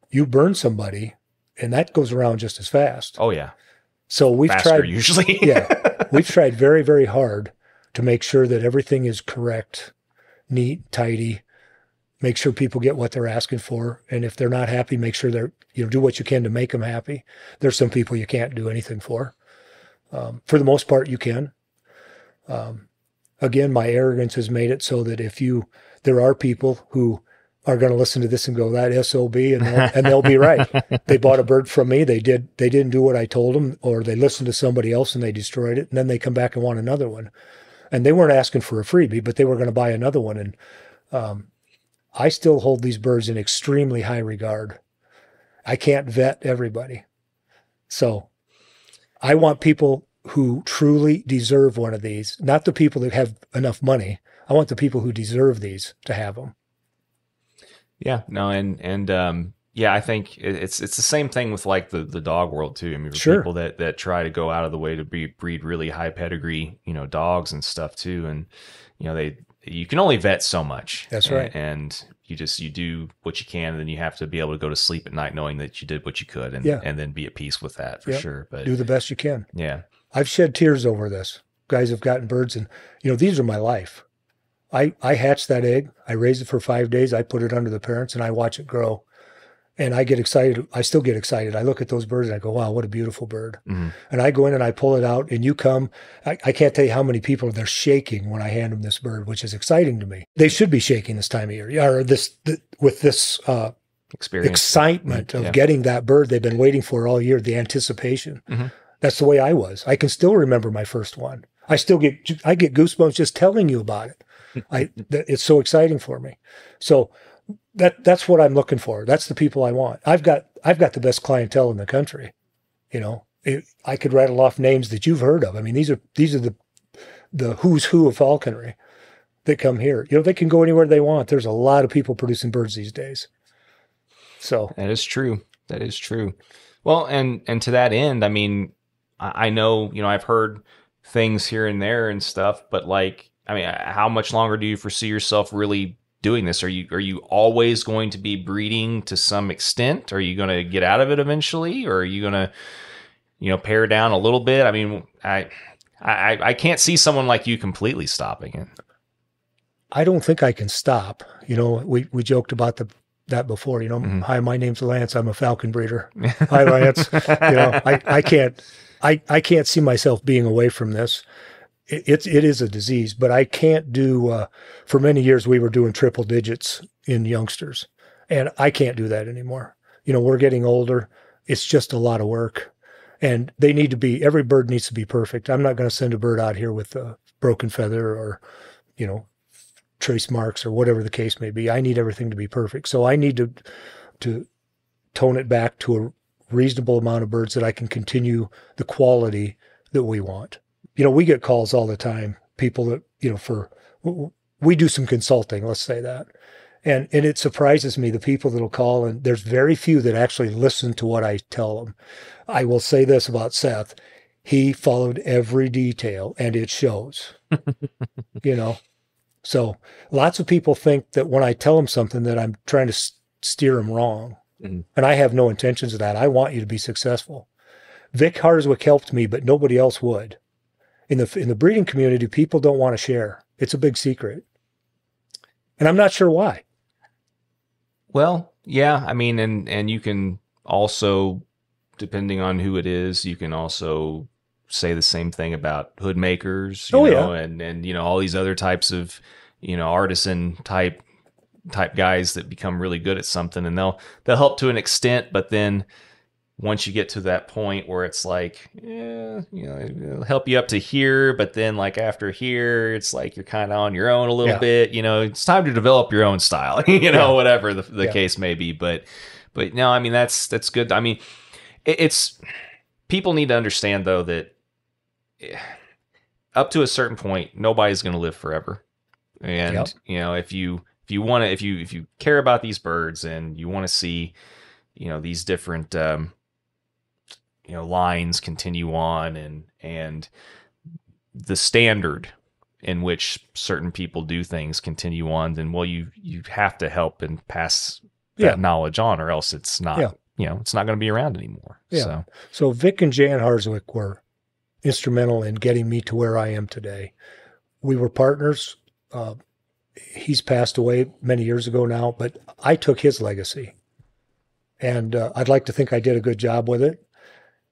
you burn somebody, and that goes around just as fast. Oh yeah. So we've tried usually. We've tried very, very hard to make sure that everything is correct, neat, tidy. Make sure people get what they're asking for, and if they're not happy, make sure do what you can to make them happy. There's some people you can't do anything for. For the most part, you can. Again, my arrogance has made it so that there are people who are going to listen to this and go, that SOB, and they'll be right. They bought a bird from me. They didn't do what I told them, or they listened to somebody else and they destroyed it. And then they come back and want another one. And they weren't asking for a freebie, but they were going to buy another one. And I still hold these birds in extremely high regard. I can't vet everybody. So I want people who truly deserve one of these, not the people that have enough money. I want the people who deserve these to have them. Yeah, no, and Yeah, I think it's the same thing with like the dog world too. I mean, for Sure. people that try to go out of the way to breed really high pedigree, dogs and stuff too, and you can only vet so much. That's right. And you do what you can, and then you have to be able to go to sleep at night knowing that you did what you could, and then be at peace with that for sure. But do the best you can. Yeah, I've shed tears over this. Guys have gotten birds, and these are my life. I hatched that egg. I raised it for 5 days. I put it under the parents, and I watch it grow. And I get excited. I still get excited. I look at those birds and I go, wow, what a beautiful bird. Mm-hmm. And I go in and I pull it out, and you come. I can't tell you how many people they're shaking when I hand them this bird, which is exciting to me. They should be shaking this time of year, or with this experience, excitement of getting that bird they've been waiting for all year, the anticipation. Mm-hmm. That's the way I was. I can still remember my first one. I get goosebumps just telling you about it. It's so exciting for me. So that's what I'm looking for. That's the people I want. I've got the best clientele in the country. I could rattle off names that you've heard of. I mean, these are the who's who of falconry that come here. They can go anywhere they want. There's a lot of people producing birds these days. So that is true. That is true. Well, and to that end, I mean, I know, I've heard things here and there and stuff, but how much longer do you foresee yourself really doing this? Are you always going to be breeding to some extent? Are you going to get out of it eventually, or are you going to, pare down a little bit? I mean, I can't see someone like you completely stopping it. I don't think I can stop. We joked about that before. Mm-hmm. Hi, my name's Lance. I'm a falcon breeder. Hi, Lance. I can't see myself being away from this. It is a disease, but I can't do, for many years we were doing triple digits in youngsters, and I can't do that anymore. We're getting older. It's just a lot of work, and every bird needs to be perfect. I'm not going to send a bird out here with a broken feather or, trace marks or whatever the case may be. I need everything to be perfect. So I need to tone it back to a reasonable amount of birds that I can continue the quality that we want. We get calls all the time, people that, we do some consulting, let's say that. And it surprises me, the people that'll call, and there's very few that actually listen to what I tell them. I will say this about Seth. He followed every detail, and it shows, So lots of people think that when I tell them something that I'm trying to steer them wrong. Mm-hmm. And I have no intentions of that. I want you to be successful. Vic Harswick helped me, but nobody else would. In the breeding community, people don't want to share. It's a big secret. And I'm not sure why. Well, yeah, I mean, and you can also, depending on who it is, you can also say the same thing about hood makers, and all these other types of, artisan type guys that become really good at something, and they'll help to an extent, but then once you get to that point where it's like, it'll help you up to here, but then after here, it's like you're kind of on your own a little bit. It's time to develop your own style. Whatever the case may be. But no, I mean that's good. I mean, it's people need to understand though that up to a certain point, nobody's going to live forever, and if you care about these birds and you want to see these different lines continue on, and the standard in which certain people do things continue on, then you have to help and pass that knowledge on, or else it's not it's not going to be around anymore. So Vic and Jan Harswick were instrumental in getting me to where I am today. We were partners. He's passed away many years ago now, but I took his legacy. And I'd like to think I did a good job with it.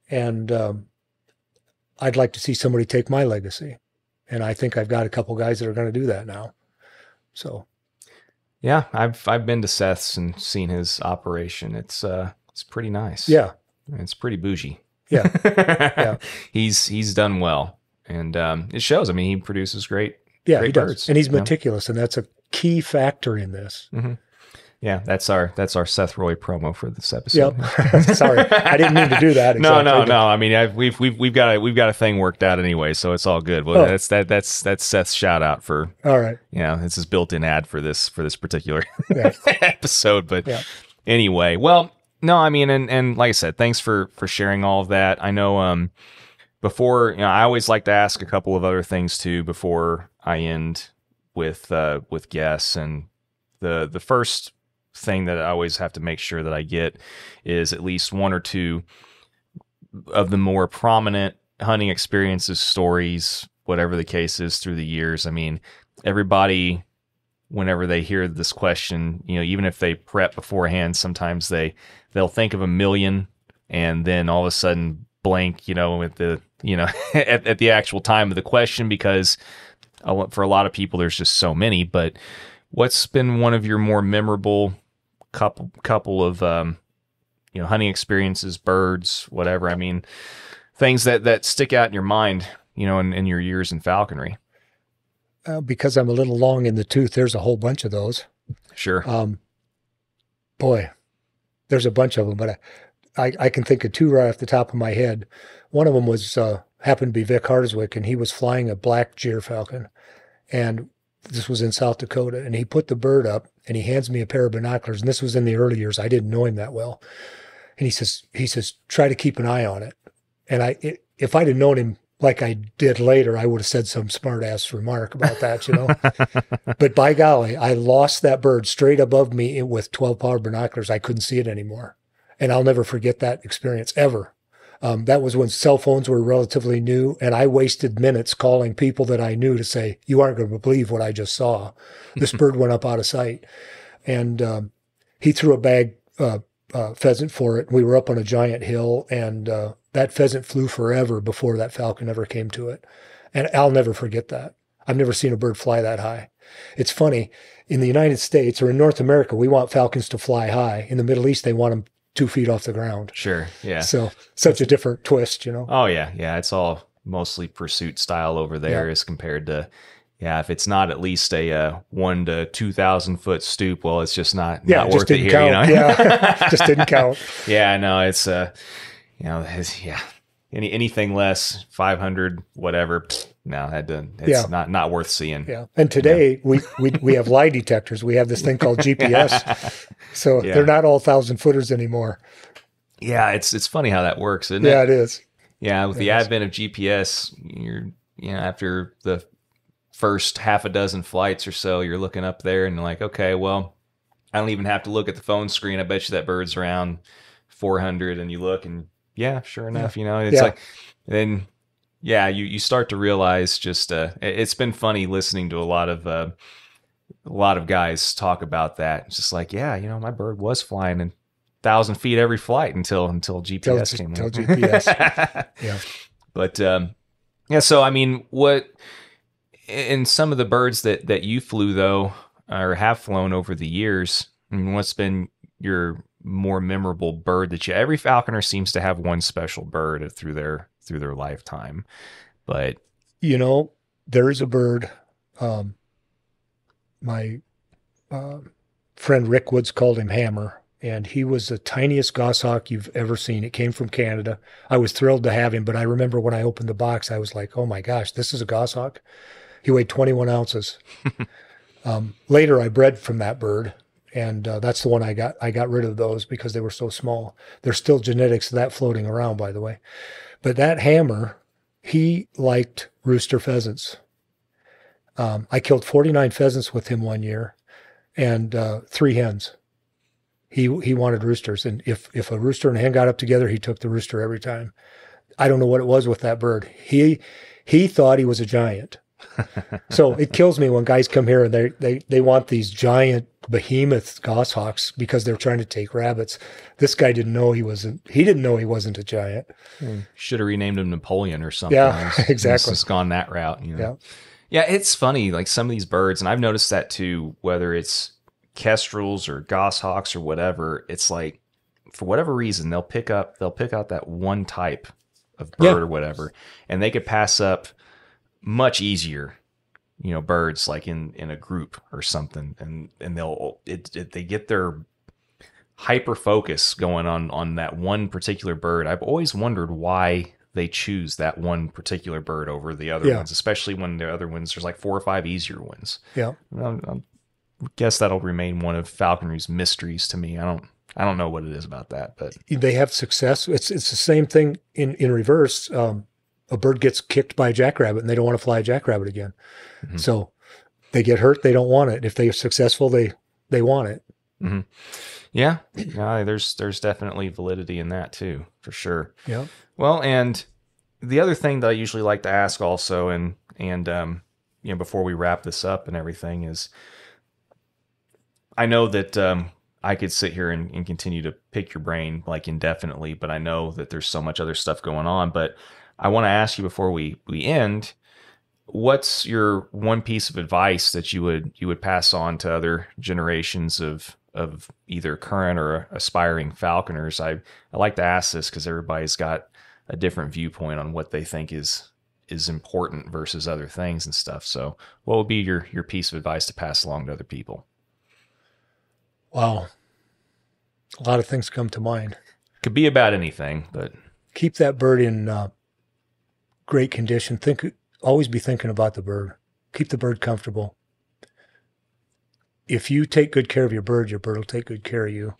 And I'd like to see somebody take my legacy. And I think I've got a couple guys that are going to do that now. So, yeah, I've been to Seth's and seen his operation. It's pretty nice. Yeah, it's pretty bougie. Yeah, yeah. He's done well, and it shows. I mean, he produces great. Yeah, great he does, birds, and he's meticulous, and that's a key factor in this. Mm-hmm. Yeah, that's our Seth Roy promo for this episode. Yep. Sorry, I didn't mean to do that. Exactly. No. I mean, we've got a thing worked out anyway, so it's all good. Well, that's Seth's shout out for. All right. It's his built-in ad for this particular episode. But Anyway, well, no, I mean, and like I said, thanks for sharing all of that. I know before, I always like to ask a couple of other things too before I end with guests, and the first thing that I always have to make sure that I get is at least one or two of the more prominent hunting experiences, stories, whatever the case is through the years. I mean, everybody, whenever they hear this question, even if they prep beforehand, sometimes they'll think of a million and then all of a sudden blank, at the, at the actual time of the question, because for a lot of people, there's just so many. But what's been one of your more memorable couple of, hunting experiences, birds, whatever? I mean, things that stick out in your mind, in your years in falconry. Because I'm a little long in the tooth, there's a whole bunch of those. Sure. Boy, there's a bunch of them, but I can think of two right off the top of my head. One of them was happened to be Vic Harswick, and he was flying a black gyr-falcon, and this was in South Dakota, and he put the bird up, and he hands me a pair of binoculars, and this was in the early years. I didn't know him that well. And he says, try to keep an eye on it. And if I'd have known him like I did later, I would have said some smart-ass remark about that, But by golly, I lost that bird straight above me with 12-power binoculars. I couldn't see it anymore. And I'll never forget that experience, ever. That was when cell phones were relatively new, and I wasted minutes calling people that I knew to say, you aren't going to believe what I just saw. This bird went up out of sight. And he threw a bag pheasant for it. We were up on a giant hill, and that pheasant flew forever before that falcon ever came to it. And I'll never forget that. I've never seen a bird fly that high. It's funny, in the United States or in North America, we want falcons to fly high. In the Middle East, they want them 2 feet off the ground. Sure, yeah. So such a different twist, Oh, yeah. It's all mostly pursuit style over there as compared to, if it's not at least a 1 to 2,000 foot stoop, well, it's just not worth it here, count. Just didn't count. Yeah, no, it's anything less 500, whatever. No, it's not worth seeing. Yeah, and today we have lie detectors. We have this thing called GPS, so they're not all 1,000-footers anymore. Yeah, it's funny how that works, isn't it? Yeah, it is. Yeah, with the advent of GPS, you're after the first half a dozen flights or so, you're looking up there and you're like, okay, well, I don't even have to look at the phone screen. I bet you that bird's around 400, and you look and sure enough, it's like, then you start to realize just it's been funny listening to a lot of guys talk about that. It's just like, my bird was flying 1,000 feet every flight until GPS came until GPS. Yeah. But so I mean, what in some of the birds that you flew though, or have flown over the years, I mean, what's been your more memorable bird that every falconer seems to have one special bird through their lifetime, but there is a bird, my friend Rick Woods called him Hammer, and he was the tiniest goshawk you've ever seen. It came from Canada. I was thrilled to have him, but I remember when I opened the box, I was like, oh my gosh, this is a goshawk. He weighed 21 ounces. Later I bred from that bird, and that's the one I got. I got rid of those because they were so small. There's still genetics of that floating around, by the way. But that Hammer, he liked rooster pheasants. I killed 49 pheasants with him one year, and 3 hens. He wanted roosters, and if a rooster and a hen got up together, he took the rooster every time. I don't know what it was with that bird. He thought he was a giant. So it kills me when guys come here and they want these giant behemoth goshawks because they're trying to take rabbits. This guy didn't know he wasn't a giant. Should have renamed him Napoleon or something. Yeah, exactly. It's gone that route. Yeah, it's funny. Like some of these birds, and I've noticed that too, whether it's kestrels or goshawks or whatever, it's like for whatever reason they'll pick out that one type of bird or whatever, and they could pass up much easier, birds like in a group or something, and they get their hyper focus going on that one particular bird. I've always wondered why they choose that one particular bird over the other ones, especially when the other ones, there's like 4 or 5 easier ones. Yeah. I guess that'll remain one of falconry's mysteries to me. I don't I don't know what it is about that, but they have success. It's the same thing in reverse. A bird gets kicked by a jackrabbit and they don't want to fly a jackrabbit again. mm-hmm. So they get hurt, they don't want it. If they're successful, they want it. Mm-hmm. Yeah, no, there's definitely validity in that too, for sure. Yeah. Well, and the other thing that I usually like to ask also, and before we wrap this up and everything, is I know that I could sit here and continue to pick your brain like indefinitely, but I know that there's so much other stuff going on. But I want to ask you before we end, what's your one piece of advice that you would pass on to other generations of either current or aspiring falconers? I like to ask this because everybody's got a different viewpoint on what they think is important versus other things and stuff. So what would be your piece of advice to pass along to other people? Wow. A lot of things come to mind. Could be about anything, but keep that bird in great condition. Always be thinking about the bird. Keep the bird comfortable. If you take good care of your bird will take good care of you.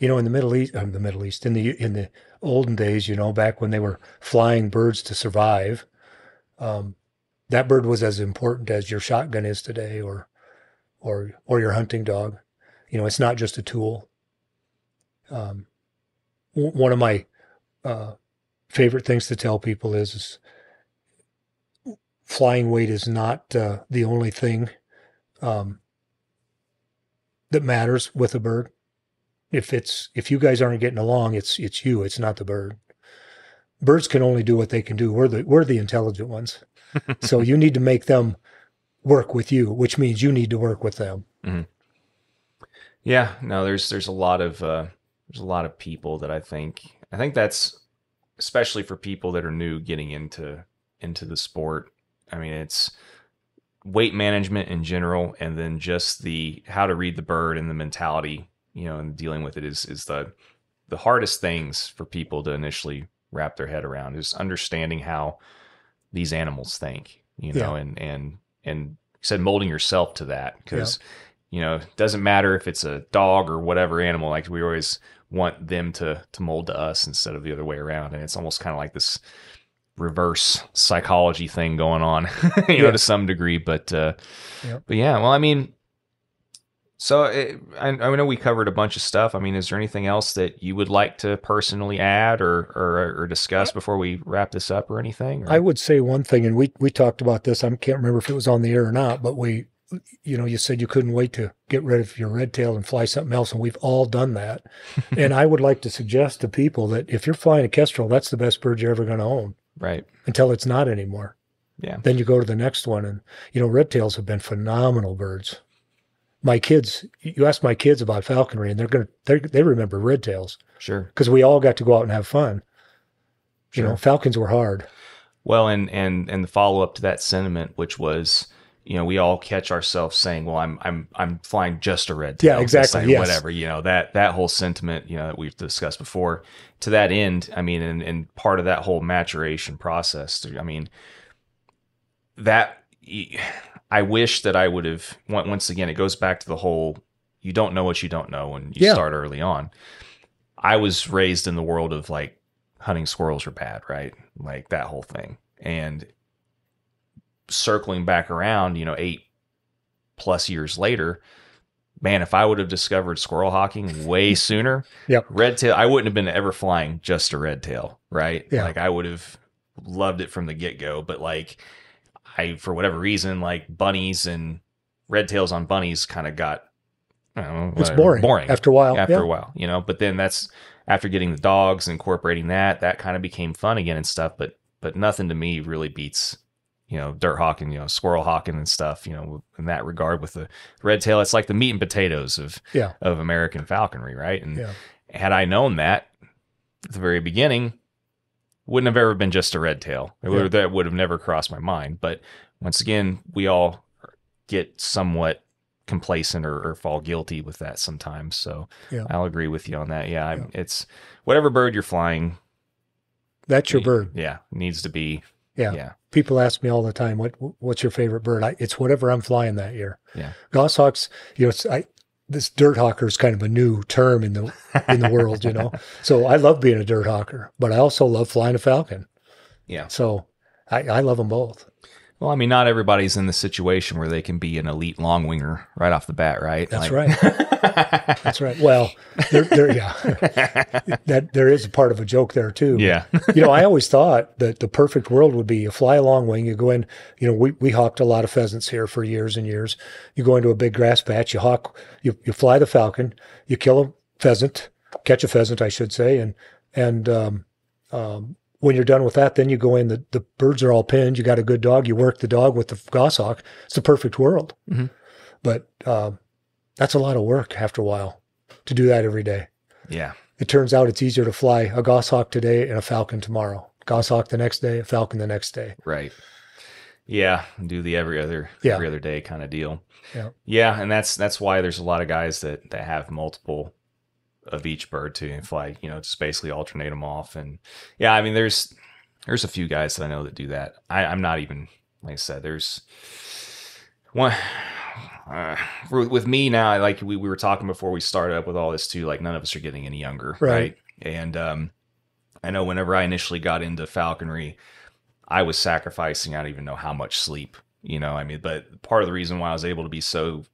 In the Middle East, in the olden days, back when they were flying birds to survive, that bird was as important as your shotgun is today, or your hunting dog. It's not just a tool. One of my favorite things to tell people is flying weight is not the only thing that matters with a bird. If you guys aren't getting along, it's you. It's not the bird. Birds can only do what they can do. We're the intelligent ones. So you need to make them work with you, which means you need to work with them. Mm-hmm. Yeah, no, there's a lot of people that I think that's especially for people that are new getting into the sport. I mean, it's weight management in general, and then just the how to read the bird and the mentality, and dealing with it is the hardest things for people to initially wrap their head around, is understanding how these animals think, and said molding yourself to that, because it doesn't matter if it's a dog or whatever animal, like we always want them to mold to us instead of the other way around. And it's almost kind of like this reverse psychology thing going on, to some degree, but yeah, well, I mean, so I know we covered a bunch of stuff. I mean, is there anything else that you would like to personally add or discuss before we wrap this up or anything? Or? I would say one thing, and we talked about this. I can't remember if it was on the air or not, but you said you couldn't wait to get rid of your red tail and fly something else, and we've all done that. And I would like to suggest to people that if you're flying a kestrel, that's the best bird you're ever going to own. Right. Until it's not anymore. Yeah. Then you go to the next one, and red tails have been phenomenal birds. My kids, you ask my kids about falconry, and they remember red tails. Sure. Because we all got to go out and have fun. Sure. Falcons were hard. Well, and the follow up to that sentiment, which was, we all catch ourselves saying, "Well, I'm flying just a red tail." Yeah, exactly. Yes. Whatever. That whole sentiment, that we've discussed before. To that end, I mean, and part of that whole maturation process, I mean, that I wish that I would have. Once again, it goes back to the whole: you don't know what you don't know when you start early on. I was raised in the world of like hunting squirrels are bad, right? Like that whole thing, and circling back around, 8+ years later, man, if I would have discovered squirrel hawking way sooner, red tail, I wouldn't have been ever flying just a red tail, right? Yeah. Like I would have loved it from the get-go, but like for whatever reason, like bunnies and red tails on bunnies kind of got, it's boring after a while. A while, but then that's after getting the dogs and incorporating that kind of became fun again and stuff. But nothing to me really beats, dirt hawking, squirrel hawking and stuff, in that regard with the red tail. It's like the meat and potatoes of American falconry, right? And had I known that at the very beginning, wouldn't have ever been just a red tail. That would have never crossed my mind. But once again, we all get somewhat complacent or fall guilty with that sometimes. So I'll agree with you on that. It's whatever bird you're flying. That's your bird. Yeah. Needs to be. Yeah. People ask me all the time, what's your favorite bird? It's whatever I'm flying that year. Yeah. Goshawks, this dirt hawker is kind of a new term in the world, you know. So I love being a dirt hawker, but I also love flying a falcon. Yeah. So I love them both. Well, I mean, not everybody's in the situation where they can be an elite long winger right off the bat, right? That's right. That's right. Well, there is a part of a joke there too. Yeah. You know, I always thought that the perfect world would be you fly a long wing, you go in, you know, we hawked a lot of pheasants here for years and years. You go into a big grass patch, you fly the falcon, you kill a pheasant, catch a pheasant, I should say, and when you're done with that, then you go in, the birds are all pinned, you got a good dog, you work the dog with the goshawk. It's the perfect world. Mm-hmm. But that's a lot of work after a while to do that every day. Yeah. It turns out it's easier to fly a goshawk today and a falcon tomorrow. Goshawk the next day, a falcon the next day. Right. Yeah. Do the every other day kind of deal. Yeah. Yeah. And that's why there's a lot of guys that have multiple of each bird too, and fly, you know, just basically alternate them off. And yeah, I mean, there's a few guys that I know that do that. I'm not even, like I said, there's one with me now. Like we were talking before we started up with all this too, like none of us are getting any younger. Right. And I know whenever I initially got into falconry, I was sacrificing, I don't even know how much sleep, you know, I mean, but part of the reason why I was able to be so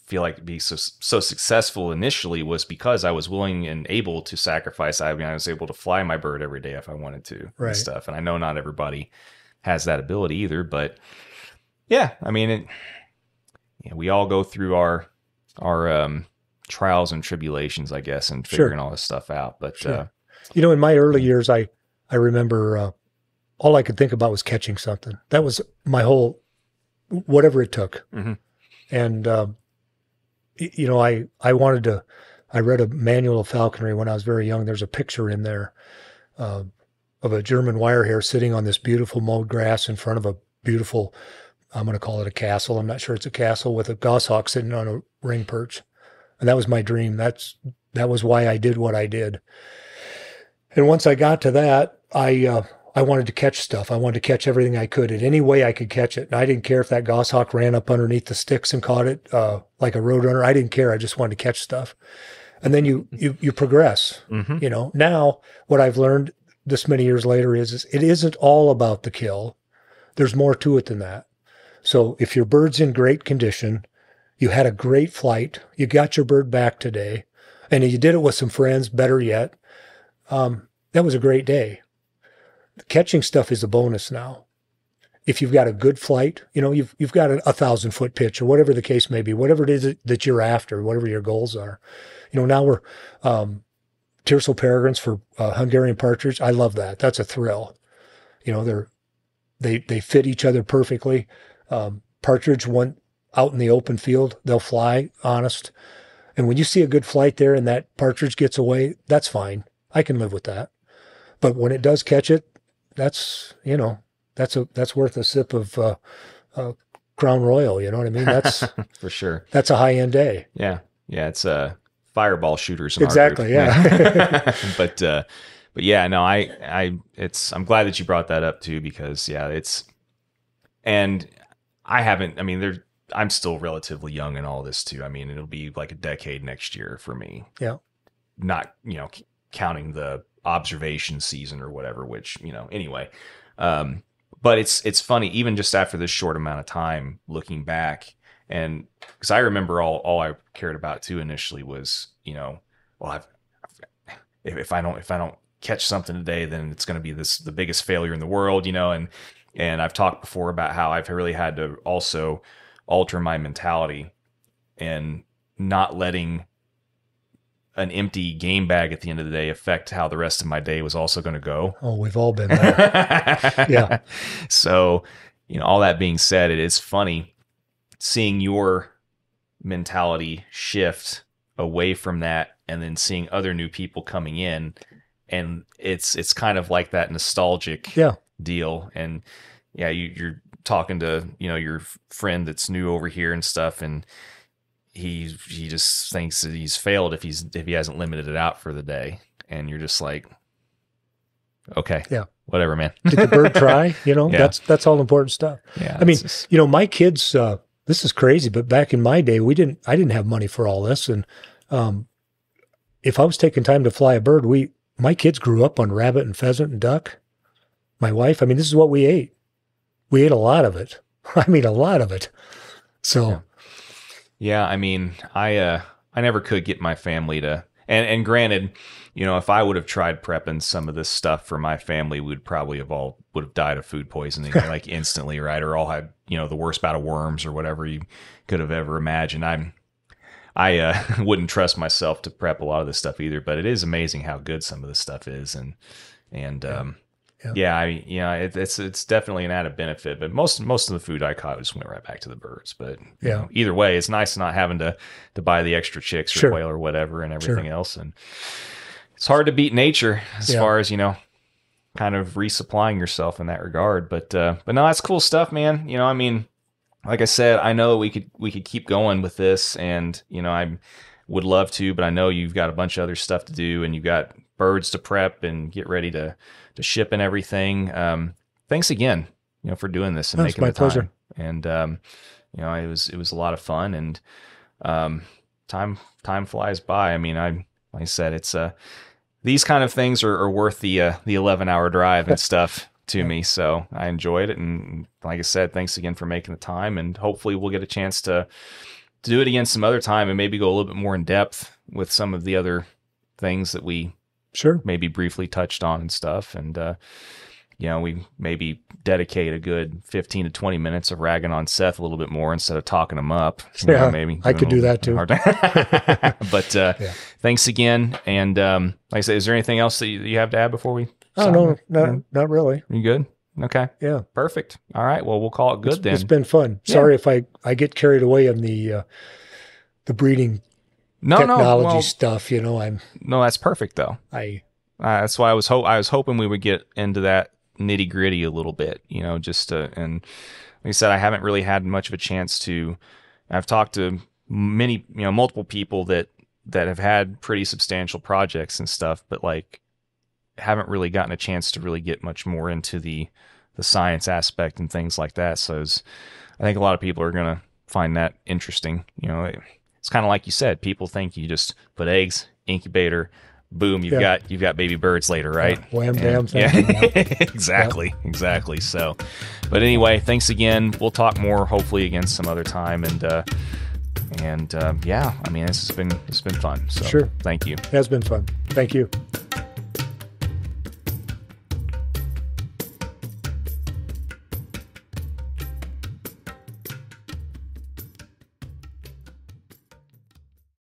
successful initially was because I was willing and able to sacrifice. I mean, I was able to fly my bird every day if I wanted to and stuff. And I know not everybody has that ability either, but yeah, I mean, we all go through our trials and tribulations, I guess, and figuring all this stuff out. But, you know, in my early years, I remember all I could think about was catching something. That was my whole, whatever it took. Mm-hmm. And, you know, I read a manual of falconry when I was very young. There's a picture in there of a German wirehare sitting on this beautiful mowed grass in front of a beautiful, I'm going to call it a castle. I'm not sure it's a castle, with a goshawk sitting on a ring perch. And that was my dream. That was why I did what I did. And once I got to that, I wanted to catch stuff. I wanted to catch everything I could in any way I could catch it. And I didn't care if that goshawk ran up underneath the sticks and caught it like a roadrunner. I didn't care. I just wanted to catch stuff. And then you progress. Mm-hmm. You know, now what I've learned this many years later is it isn't all about the kill. There's more to it than that. So if your bird's in great condition, you had a great flight, you got your bird back today, and you did it with some friends, better yet, that was a great day. Catching stuff is a bonus now. If you've got a good flight, you know, you've got a 1,000-foot pitch or whatever the case may be, whatever it is that you're after, whatever your goals are. You know, now we're tiercel peregrines for Hungarian partridge. I love that. That's a thrill. You know, they fit each other perfectly. Partridge, one out in the open field, they'll fly honest. And when you see a good flight there and that partridge gets away, that's fine. I can live with that. But when it does catch it, that's, you know, that's worth a sip of Crown Royal. You know what I mean? That's for sure. That's a high end day. Yeah. Yeah. It's fireball shooters. Exactly. Yeah. But yeah, no, I'm glad that you brought that up too, because and I'm still relatively young in all this too. I mean, it'll be like a decade next year for me. Yeah. Not, you know, counting the observation season or whatever, which, you know, anyway. But it's funny, even just after this short amount of time, looking back, and because I remember all I cared about too initially was, you know, well, if I don't catch something today, then it's going to be the biggest failure in the world, you know. And I've talked before about how I've really had to also alter my mentality and not letting an empty game bag at the end of the day affect how the rest of my day was also going to go. Oh, we've all been there. Yeah. So, you know, all that being said, it is funny seeing your mentality shift away from that and then seeing other new people coming in. And it's kind of like that nostalgic deal. And yeah, you're talking to, you know, your friend that's new over here and stuff, and he just thinks that he's failed if he hasn't limited it out for the day. And you're just like, okay, whatever, man. Did the bird try? You know, that's all important stuff. Yeah. I mean, you know, my kids, this is crazy, but back in my day, I didn't have money for all this. And if I was taking time to fly a bird, my kids grew up on rabbit and pheasant and duck. My wife, I mean, this is what we ate. We ate a lot of it. I mean, a lot of it. So, yeah, I mean, I never could get my family to, and granted, you know, if I would have tried prepping some of this stuff for my family, we'd probably would have died of food poisoning like instantly, right? Or all had, you know, the worst bout of worms or whatever you could have ever imagined. I wouldn't trust myself to prep a lot of this stuff either, but it is amazing how good some of this stuff is, and it's definitely an added benefit. But most of the food I caught just went right back to the birds. But you know, either way, it's nice not having to buy the extra chicks or quail or whatever and everything else. And it's hard to beat nature as far as, you know, kind of resupplying yourself in that regard. But no, that's cool stuff, man. You know, I mean, like I said, I know we could keep going with this, and you know, I would love to, but I know you've got a bunch of other stuff to do, and you've got birds to prep and get ready to ship and everything. Thanks again, you know, for doing this and making the time. Pleasure. And you know, it was a lot of fun, and time flies by. I mean, like I said, it's these kind of things are worth the 11-hour drive and stuff to me. So I enjoyed it, and like I said, thanks again for making the time, and hopefully we'll get a chance to do it again some other time and maybe go a little bit more in depth with some of the other things that we maybe briefly touched on and stuff. And you know, we maybe dedicate a good 15 to 20 minutes of ragging on Seth a little bit more instead of talking him up. You know, maybe I could do that too. But thanks again. And like I said, is there anything else that you have to add before we? No, not really. You good? Okay. Yeah. Perfect. All right. Well, we'll call it good then. It's been fun. Sorry if I get carried away on the breeding technology stuff. You know, No, that's perfect though. That's why I was hoping we would get into that nitty gritty a little bit. You know, and like I said, I haven't really had much of a chance to. I've talked to multiple people that have had pretty substantial projects and stuff, but like, haven't really gotten a chance to really get much more into the science aspect and things like that. So I think a lot of people are going to find that interesting. You know, it's kind of like you said, people think you just put eggs, incubator, boom, you've got baby birds later, right? Wham, damn. Exactly. So, but anyway, thanks again. We'll talk more hopefully again some other time. And I mean, it's been fun. So thank you. It has been fun. Thank you.